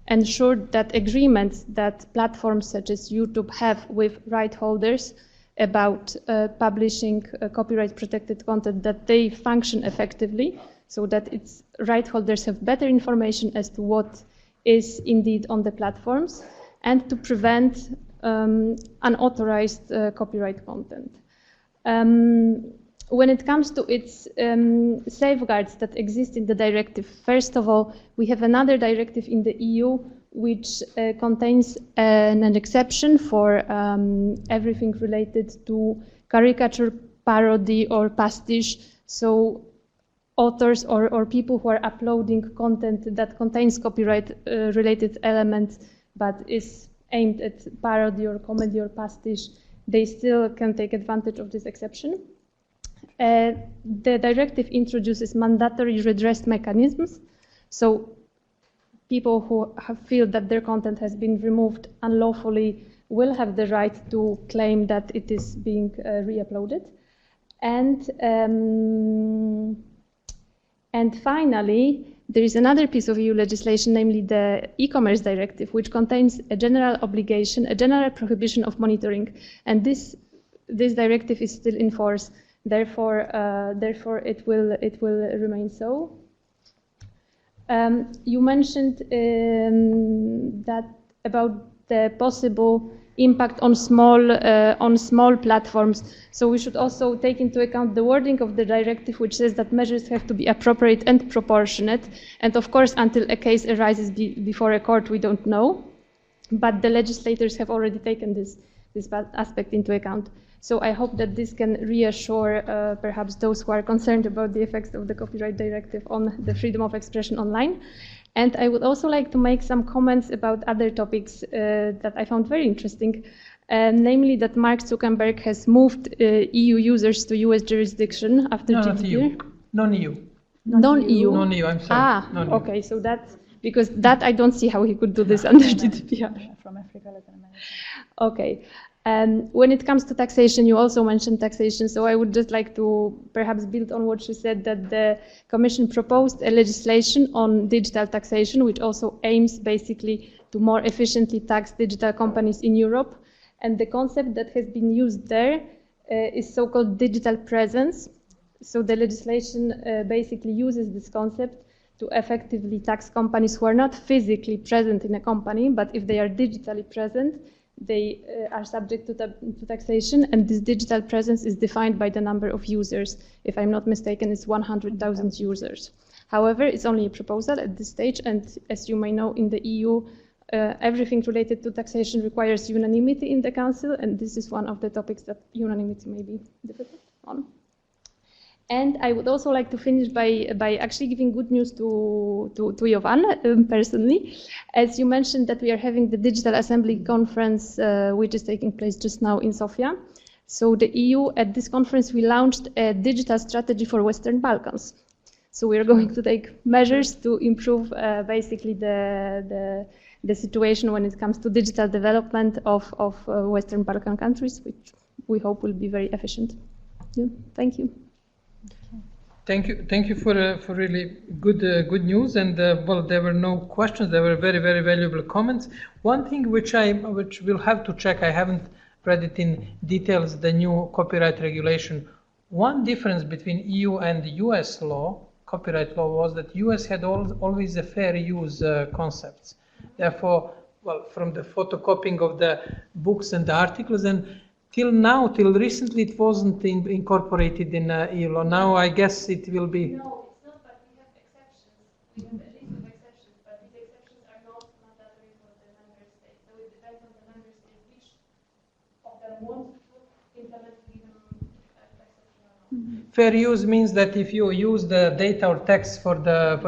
ensure that agreements that platforms such as YouTube have with right holders about publishing copyright protected content, that they function effectively, so that its right holders have better information as to what is indeed on the platforms, and to prevent unauthorized copyright content. When it comes to its safeguards that exist in the directive, first of all, we have another directive in the EU which contains an exception for everything related to caricature, parody, or pastiche. So authors or people who are uploading content that contains copyright related elements but is aimed at parody or comedy or pastiche, they still can take advantage of this exception. The directive introduces mandatory redress mechanisms. So people who feel that their content has been removed unlawfully will have the right to claim that it is being re-uploaded. And finally, there is another piece of EU legislation, namely the e-commerce directive, which contains a general obligation, a general prohibition of monitoring. And this this directive is still in force. Therefore, it will remain so. You mentioned that about the possible impact on small platforms. So we should also take into account the wording of the directive, which says that measures have to be appropriate and proportionate. And of course, until a case arises before a court, we don't know. But the legislators have already taken this aspect into account. So I hope that this can reassure perhaps those who are concerned about the effects of the copyright directive on the freedom of expression online. And I would also like to make some comments about other topics that I found very interesting, namely that Mark Zuckerberg has moved EU users to US jurisdiction after GDPR. Not EU. Non-EU. Non-EU? Non-EU, I'm sorry. Non-EU. Okay, so that's, because that I don't see how he could do this under GDPR. From Africa, Latin America. Okay. When it comes to taxation, you also mentioned taxation, so I would just like to perhaps build on what you said, that the Commission proposed a legislation on digital taxation, which also aims basically to more efficiently tax digital companies in Europe. And the concept that has been used there is so-called digital presence. So the legislation basically uses this concept to effectively tax companies who are not physically present in a company, but if they are digitally present, they are subject to taxation, and this digital presence is defined by the number of users. If I'm not mistaken, it's 100,000 users. However, it's only a proposal at this stage, and as you may know, in the EU, everything related to taxation requires unanimity in the Council, and this is one of the topics that unanimity may be difficult on. And I would also like to finish by actually giving good news to Jovan personally. As you mentioned that we are having the Digital Assembly Conference, which is taking place just now in Sofia. So the EU, at this conference, we launched a digital strategy for Western Balkans. So we are going to take measures to improve basically the situation when it comes to digital development of Western Balkan countries, which we hope will be very efficient. Yeah, thank you. Thank you for really good news, and well, there were no questions. There were very valuable comments. One thing which we'll have to check. I haven't read it in details. The new copyright regulation. One difference between EU and US law, copyright law, was that US had always a fair use concepts. Therefore, well, from the photocopying of the books and the articles, and till recently, it wasn't incorporated in EU law. Now, I guess it will be. No, it's not, but we have exceptions. We have a list of exceptions, but these exceptions are not mandatory for the member states. So it depends on the member state which of them want to implement freedom exception or not. Fair use means that if you use the data or text for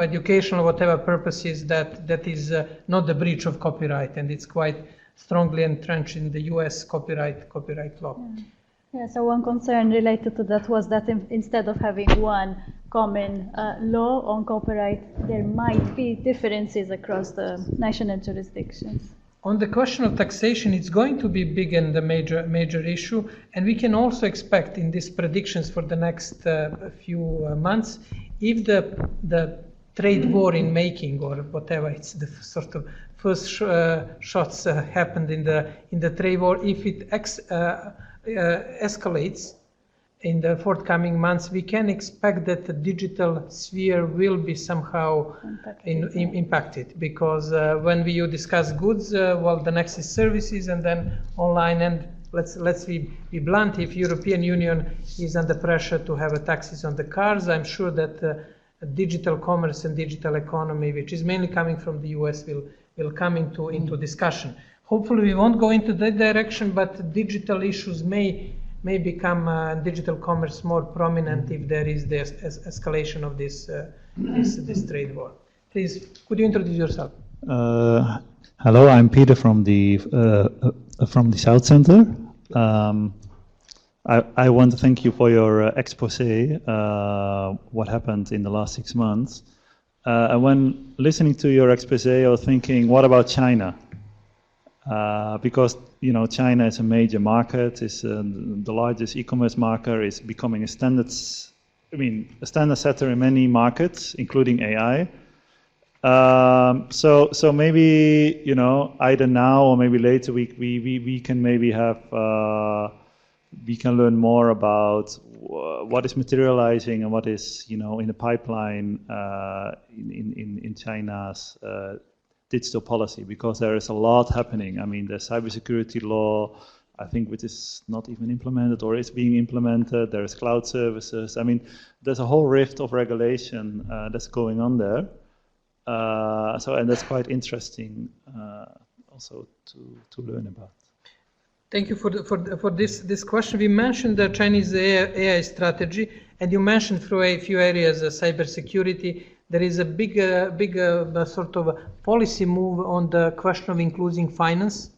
educational or whatever purposes, that is not the breach of copyright, and it's quite strongly entrenched in the US copyright law. Yeah, so one concern related to that was that instead of having one common law on copyright, there might be differences across the national jurisdictions. On the question of taxation, it's going to be big and a major issue, and we can also expect in these predictions for the next few months, if the trade war in making or whatever, it's the sort of first shots happened in the trade war. If it escalates in the forthcoming months, we can expect that the digital sphere will be somehow impacted, because when you discuss goods, well, the next is services and then online. And let's be blunt, if European Union is under pressure to have taxes on the cars, I'm sure that digital commerce and digital economy, which is mainly coming from the US, will come into discussion. Hopefully we won't go into that direction, but digital issues may become digital commerce more prominent if there is the escalation of this trade war. Please, could you introduce yourself? Hello, I'm Peter from the South Center. I want to thank you for your expose, what happened in the last 6 months. And when listening to your expose, I was thinking, what about China? Because China is a major market, is the largest e-commerce market, is becoming a standard setter in many markets, including AI. So maybe either now or maybe later we can maybe have we can learn more about what is materializing and what is, you know, in the pipeline in China's digital policy, because there is a lot happening. I mean, the cybersecurity law, I think, which is not even implemented or is being implemented. There is cloud services. I mean, there's a whole rift of regulation that's going on there. And that's quite interesting also to learn about. Thank you for this question. We mentioned the Chinese AI strategy, and you mentioned through a few areas cybersecurity. There is a big sort of policy move on the question of including finance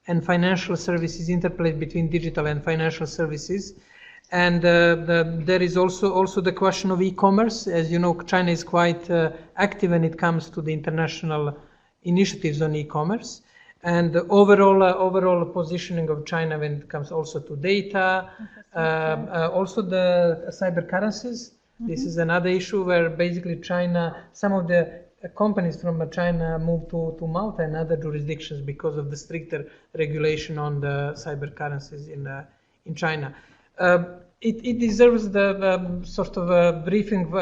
and financial services, interplay between digital and financial services. And there is also the question of e-commerce. As you know, China is quite active when it comes to the international initiatives on e-commerce. And the overall positioning of China when it comes also to data, also the cyber currencies. This is another issue where basically China, some of the companies from China moved to Malta and other jurisdictions because of the stricter regulation on the cyber currencies in China. It deserves the sort of a briefing,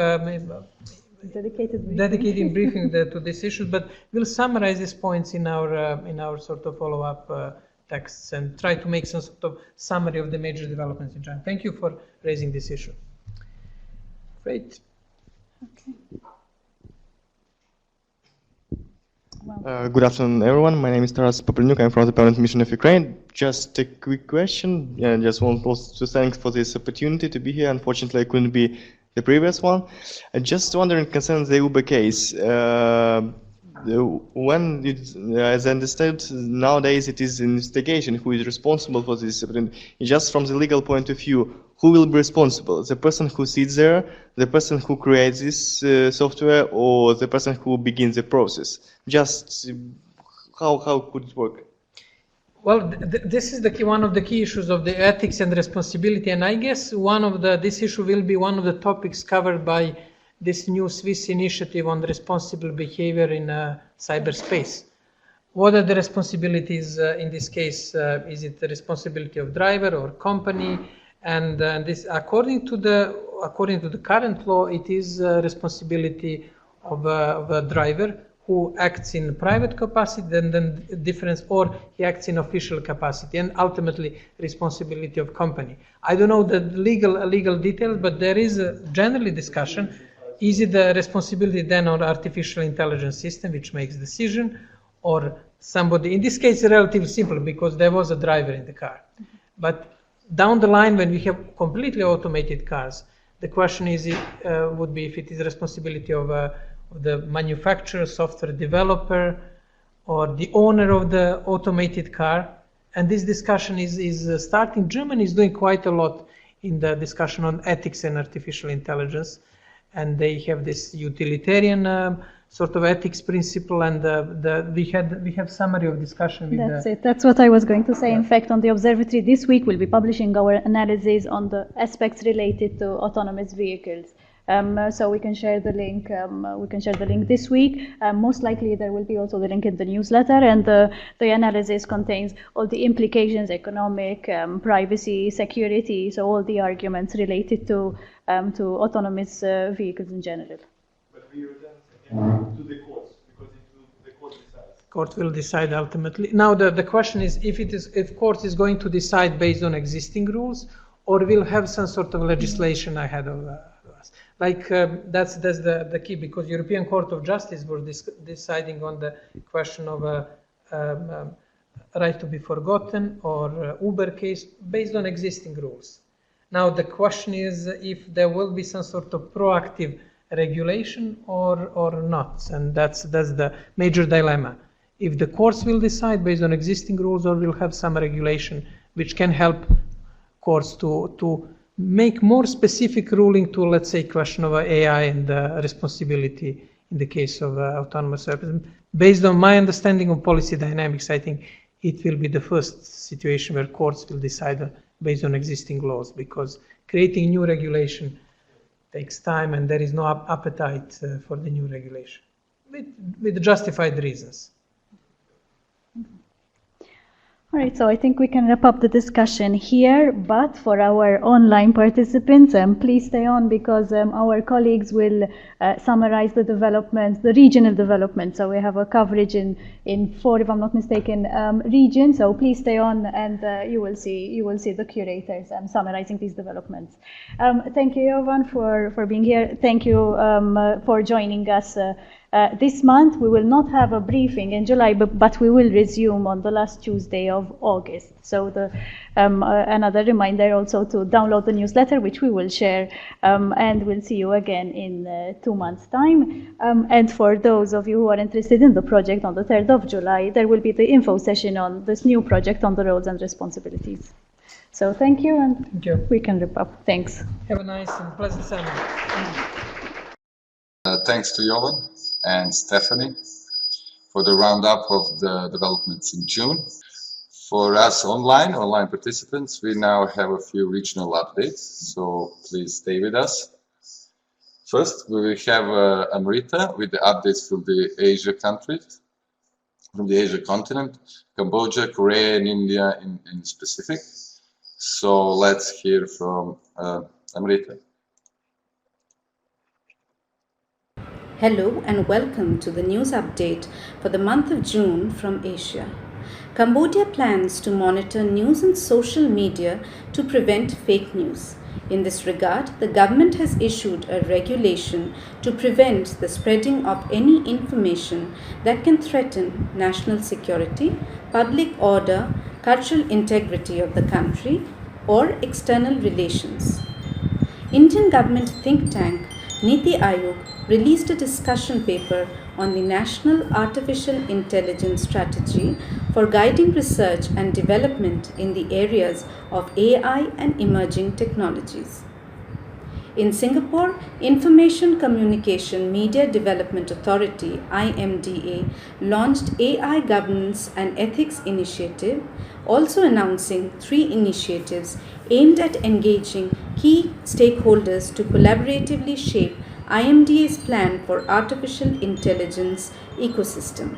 dedicated briefing to this issue, but we'll summarize these points in our sort of follow-up texts and try to make some sort of summary of the major developments in China. Thank you for raising this issue. Great. Okay. Good afternoon, everyone. My name is Taras Popelnyuk. I'm from the Parliament Mission of Ukraine. Just a quick question. I just want also to thank for this opportunity to be here. Unfortunately, I couldn't be the previous one. I just wondering concerning the Uber case. As I understand, nowadays it is an investigation who is responsible for this. Just from the legal point of view, who will be responsible? The person who sits there, the person who creates this software, or the person who begins the process? Just how could it work? Well, this is one of the key issues of the ethics and responsibility, and I guess this issue will be one of the topics covered by this new Swiss initiative on responsible behavior in cyberspace. What are the responsibilities in this case? Is it the responsibility of driver or company? And this, according to the current law, it is responsibility of a driver who acts in private capacity, then difference, or he acts in official capacity, and ultimately responsibility of company. I don't know the legal details, but there is a generally discussion. Is it the responsibility then of artificial intelligence system which makes decision, or somebody? In this case, it's relatively simple because there was a driver in the car. But down the line, when we have completely automated cars, the question is, would be if it is the responsibility of the manufacturer, software developer, or the owner of the automated car. And this discussion is starting. Germany is doing quite a lot in the discussion on ethics and artificial intelligence. And they have this utilitarian sort of ethics principle, and we have summary of discussion with That's it. That's what I was going to say. Yeah. In fact, on the observatory this week, we'll be publishing our analysis on the aspects related to autonomous vehicles. So we can share the link. We can share the link this week. Most likely, there will be also the link in the newsletter, and the analysis contains all the implications: economic, privacy, security. So all the arguments related to autonomous vehicles in general. But we return to the courts because the court decides. Court will decide ultimately. Now the question is if court is going to decide based on existing rules, or will have some sort of legislation ahead of us. Like that's the key, because European Court of Justice was deciding on the question of right to be forgotten or Uber case based on existing rules. Now the question is if there will be some sort of proactive regulation or not, and that's the major dilemma. If the courts will decide based on existing rules, or will have some regulation which can help courts to make more specific ruling to, let's say, question of AI and responsibility in the case of autonomous weapons. Based on my understanding of policy dynamics, I think it will be the first situation where courts will decide based on existing laws, because creating new regulation takes time and there is no appetite for the new regulation, with justified reasons. All right, so I think we can wrap up the discussion here, but for our online participants, please stay on because our colleagues will summarize the developments, the regional developments. So we have a coverage in 4, if I'm not mistaken, regions. So please stay on, and you will see the curators summarizing these developments. Thank you, Jovan, for being here. Thank you for joining us. This month we will not have a briefing in July, but we will resume on the last Tuesday of August. So another reminder also to download the newsletter, which we will share, and we'll see you again in 2 months' time. And for those of you who are interested in the project, on the 3rd of July, there will be the info session on this new project on the roles and responsibilities. So thank you, and Thank you. We can wrap up. Thanks. Have a nice and pleasant summer. Thanks to Jovan and Stephanie for the roundup of the developments in June. For us online participants, we now have a few regional updates, so please stay with us. First, we will have Amrita with the updates from the Asia countries, from the Asia continent, Cambodia, Korea, and India in specific. So let's hear from Amrita. Hello and welcome to the news update for the month of June from Asia. Cambodia plans to monitor news and social media to prevent fake news. In this regard, the government has issued a regulation to prevent the spreading of any information that can threaten national security, public order, cultural integrity of the country, or external relations. Indian government think tank Niti Aayog released a discussion paper on the National Artificial Intelligence Strategy for guiding research and development in the areas of AI and emerging technologies. In Singapore, Information Communication Media Development Authority (IMDA) launched AI Governance and Ethics Initiative, also announcing 3 initiatives aimed at engaging key stakeholders to collaboratively shape IMDA's plan for artificial intelligence ecosystem.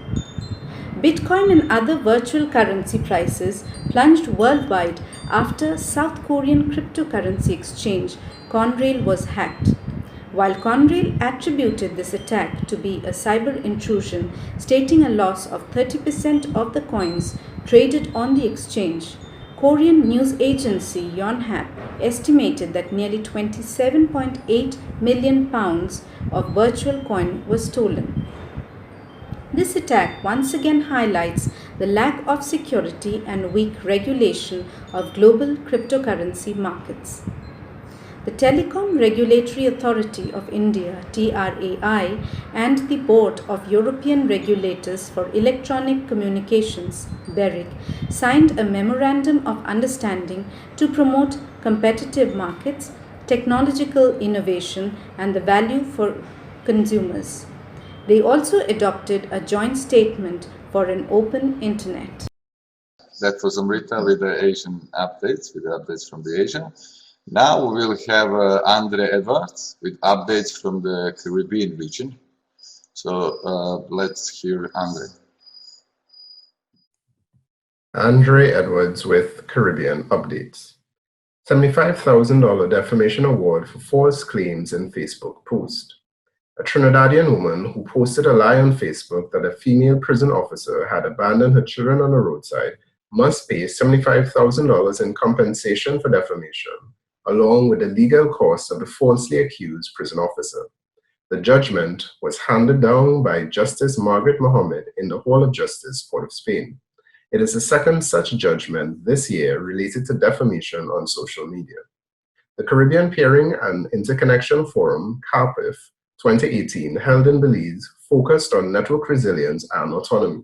Bitcoin and other virtual currency prices plunged worldwide after South Korean cryptocurrency exchange Conrail was hacked. While Conrail attributed this attack to be a cyber intrusion, stating a loss of 30% of the coins traded on the exchange, Korean news agency Yonhap estimated that nearly 27.8 million pounds of virtual coin was stolen. This attack once again highlights the lack of security and weak regulation of global cryptocurrency markets. The Telecom Regulatory Authority of India (TRAI) and the Board of European Regulators for Electronic Communications (BEREC) signed a Memorandum of Understanding to promote competitive markets, technological innovation, and the value for consumers. They also adopted a joint statement for an open internet. That was Amrita with the Asian updates, with the updates from the Asia. Now we will have Andre Edwards with updates from the Caribbean region. So let's hear Andre. Andre Edwards with Caribbean updates. $75,000 defamation award for false claims in Facebook post. A Trinidadian woman who posted a lie on Facebook that a female prison officer had abandoned her children on the roadside must pay $75,000 in compensation for defamation, along with the legal costs of the falsely accused prison officer. The judgment was handed down by Justice Margaret Mohammed in the Hall of Justice, Port of Spain. It is the second such judgment this year related to defamation on social media. The Caribbean Peering and Interconnection Forum, CARPIF, 2018, held in Belize, focused on network resilience and autonomy.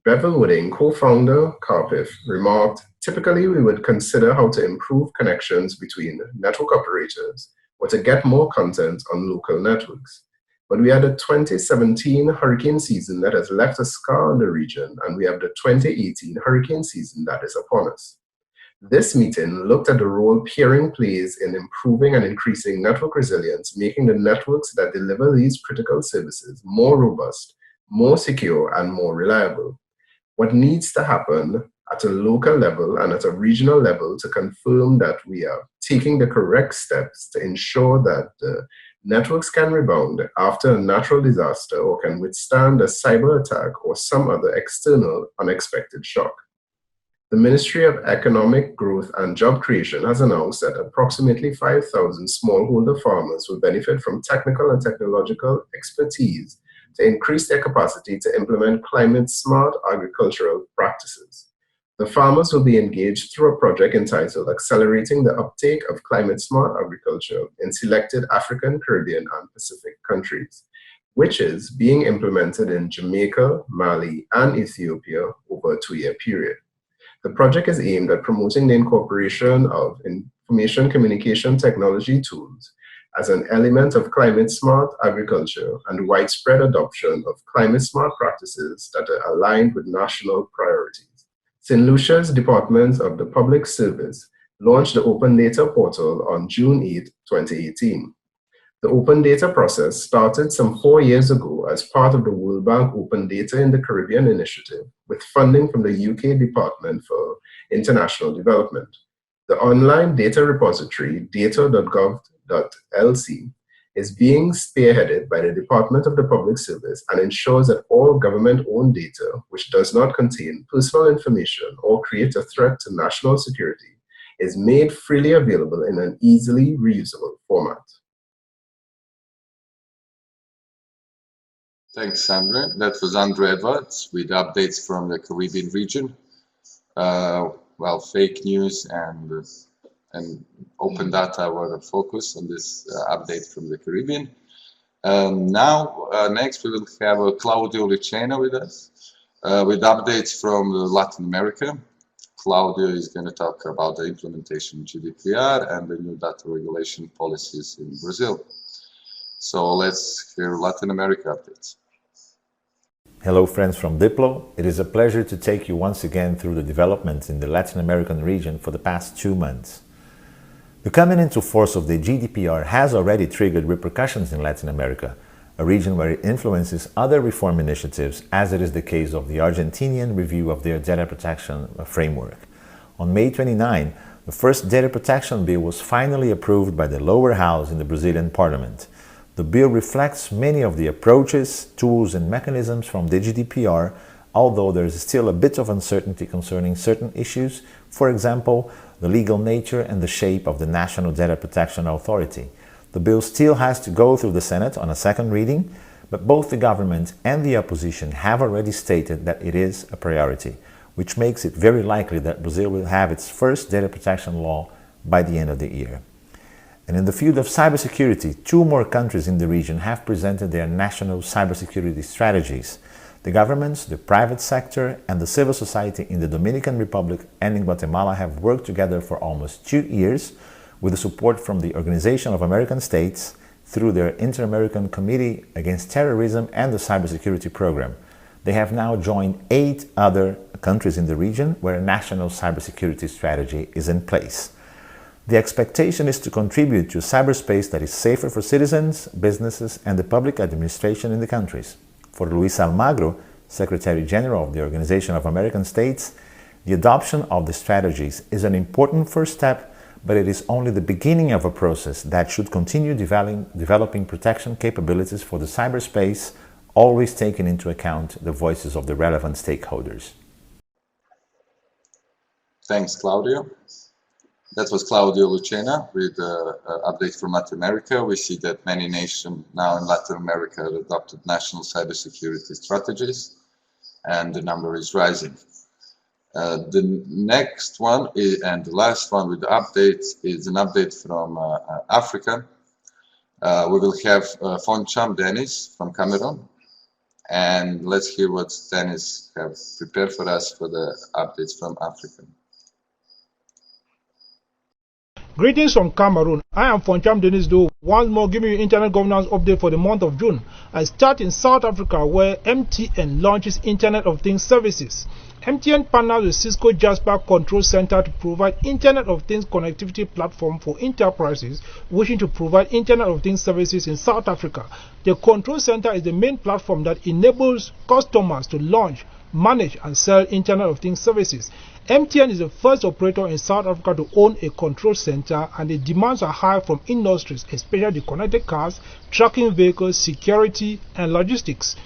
Bevel Wooding, co-founder CARPIF, remarked, "Typically, we would consider how to improve connections between network operators or to get more content on local networks. But we had a 2017 hurricane season that has left a scar on the region, and we have the 2018 hurricane season that is upon us." This meeting looked at the role peering plays in improving and increasing network resilience, making the networks that deliver these critical services more robust, more secure, and more reliable. What needs to happen at a local level and at a regional level to confirm that we are taking the correct steps to ensure that the networks can rebound after a natural disaster or can withstand a cyber attack or some other external unexpected shock. The Ministry of Economic Growth and Job Creation has announced that approximately 5,000 smallholder farmers will benefit from technical and technological expertise to increase their capacity to implement climate-smart agricultural practices. The farmers will be engaged through a project entitled Accelerating the Uptake of Climate-Smart Agriculture in Selected African, Caribbean, and Pacific Countries, which is being implemented in Jamaica, Mali, and Ethiopia over a 2-year period. The project is aimed at promoting the incorporation of information communication technology tools as an element of climate-smart agriculture and widespread adoption of climate-smart practices that are aligned with national priorities. St. Lucia's Department of the Public Service launched the Open Data Portal on June 8, 2018. The Open Data process started some 4 years ago as part of the World Bank Open Data in the Caribbean initiative with funding from the UK Department for International Development. The online data repository, data.gov.lc, is being spearheaded by the Department of the Public Service and ensures that all government-owned data, which does not contain personal information or create a threat to national security, is made freely available in an easily reusable format. Thanks, Andre. That was Andre Edwards with updates from the Caribbean region. Well, fake news and open data were a focus on this update from the Caribbean. Next we will have Claudio Lucena with us with updates from Latin America. Claudio is going to talk about the implementation of GDPR and the new data regulation policies in Brazil. So let's hear Latin America updates. Hello friends from Diplo. It is a pleasure to take you once again through the developments in the Latin American region for the past 2 months. The coming into force of the GDPR has already triggered repercussions in Latin America, a region where it influences other reform initiatives, as it is the case of the Argentinian review of their data protection framework. On May 29, the first data protection bill was finally approved by the lower house in the Brazilian parliament. The bill reflects many of the approaches, tools and mechanisms from the GDPR, although there is still a bit of uncertainty concerning certain issues, for example, the legal nature and the shape of the National Data Protection Authority. The bill still has to go through the Senate on a second reading, but both the government and the opposition have already stated that it is a priority, which makes it very likely that Brazil will have its first data protection law by the end of the year. And in the field of cybersecurity, 2 more countries in the region have presented their national cybersecurity strategies. The governments, the private sector, and the civil society in the Dominican Republic and in Guatemala have worked together for almost 2 years with the support from the Organization of American States through their Inter-American Committee Against Terrorism and the Cybersecurity Program. They have now joined 8 other countries in the region where a national cybersecurity strategy is in place. The expectation is to contribute to a cyberspace that is safer for citizens, businesses, and the public administration in the countries. For Luis Almagro, Secretary General of the Organization of American States, the adoption of the strategies is an important first step, but it is only the beginning of a process that should continue developing protection capabilities for the cyberspace, always taking into account the voices of the relevant stakeholders. Thanks, Claudio. That was Claudio Lucena with an update from Latin America. We see that many nations now in Latin America have adopted national cybersecurity strategies, and the number is rising. The next one and the last one with the updates is an update from Africa. We will have Foncham Dennis from Cameroon, and let's hear what Dennis has prepared for us for the updates from Africa. Greetings from Cameroon. I am Foncham Denis Do, once more giving you Internet Governance update for the month of June. I start in South Africa, where MTN launches Internet of Things services. MTN partners with Cisco Jasper Control Center to provide Internet of Things connectivity platform for enterprises wishing to provide Internet of Things services in South Africa. The Control Center is the main platform that enables customers to launch, manage and sell Internet of Things services. MTN is the first operator in South Africa to own a control center, and the demands are high from industries, especially connected cars, tracking vehicles, security, and logistics.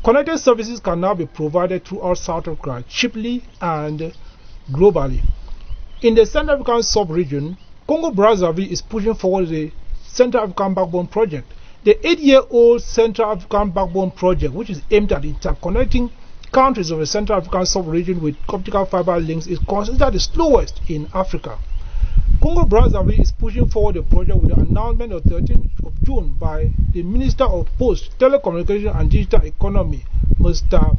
Connected services can now be provided throughout South Africa cheaply and globally. In the Central African sub-region, Congo-Brazzaville is pushing forward the Central African Backbone Project. The 8-year-old Central African Backbone Project, which is aimed at interconnecting countries of the Central African sub-region with optical fiber links, is considered the slowest in Africa. Congo-Brazzaville is pushing forward the project with the announcement on 13th of June by the Minister of Post, Telecommunication and Digital Economy, Mr.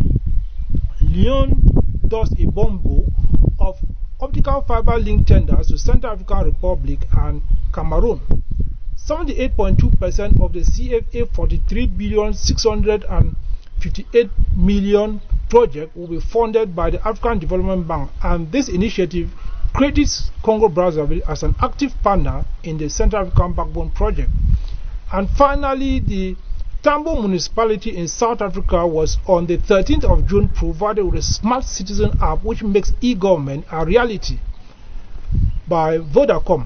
Leon Dos Ibombo, of optical fiber link tenders to Central African Republic and Cameroon. 78.2% of the CFA 43,658,000,000 project will be funded by the African Development Bank, and this initiative credits Congo-Brazzaville as an active partner in the Central African Backbone Project. And finally, the Tambo municipality in South Africa was on the 13th of June provided with a smart citizen app which makes e-government a reality by Vodacom.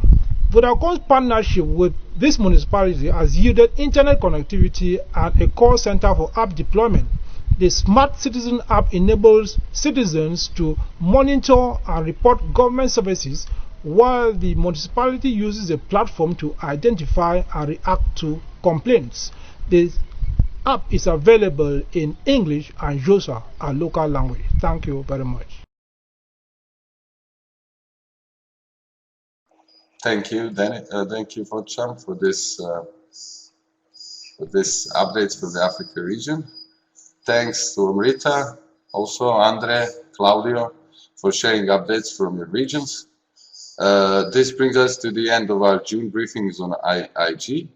Vodacom's partnership with this municipality has yielded internet connectivity and a call center for app deployment. The Smart Citizen app enables citizens to monitor and report government services, while the municipality uses a platform to identify and react to complaints. The app is available in English and Xhosa, a local language. Thank you very much. Thank you, Danny. Thank you, Focham, for this updates for the Africa region. Thanks to Amrita, also Andre, Claudio, for sharing updates from your regions. This brings us to the end of our June briefings on IG.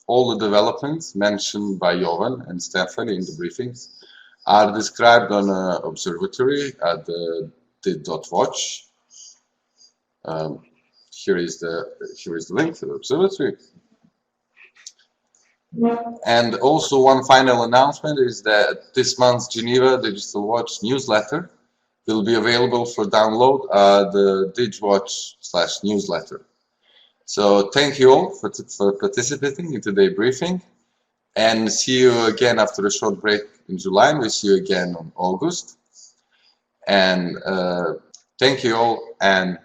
All the developments mentioned by Jovan and Stephanie in the briefings are described on an observatory at the DID.watch. Here is the link to the observatory. And also one final announcement is that this month's Geneva Digital Watch newsletter will be available for download at the DigWatch/newsletter. So thank you all for participating in today's briefing, and see you again after a short break in July, and we'll see you again on August. And thank you all, and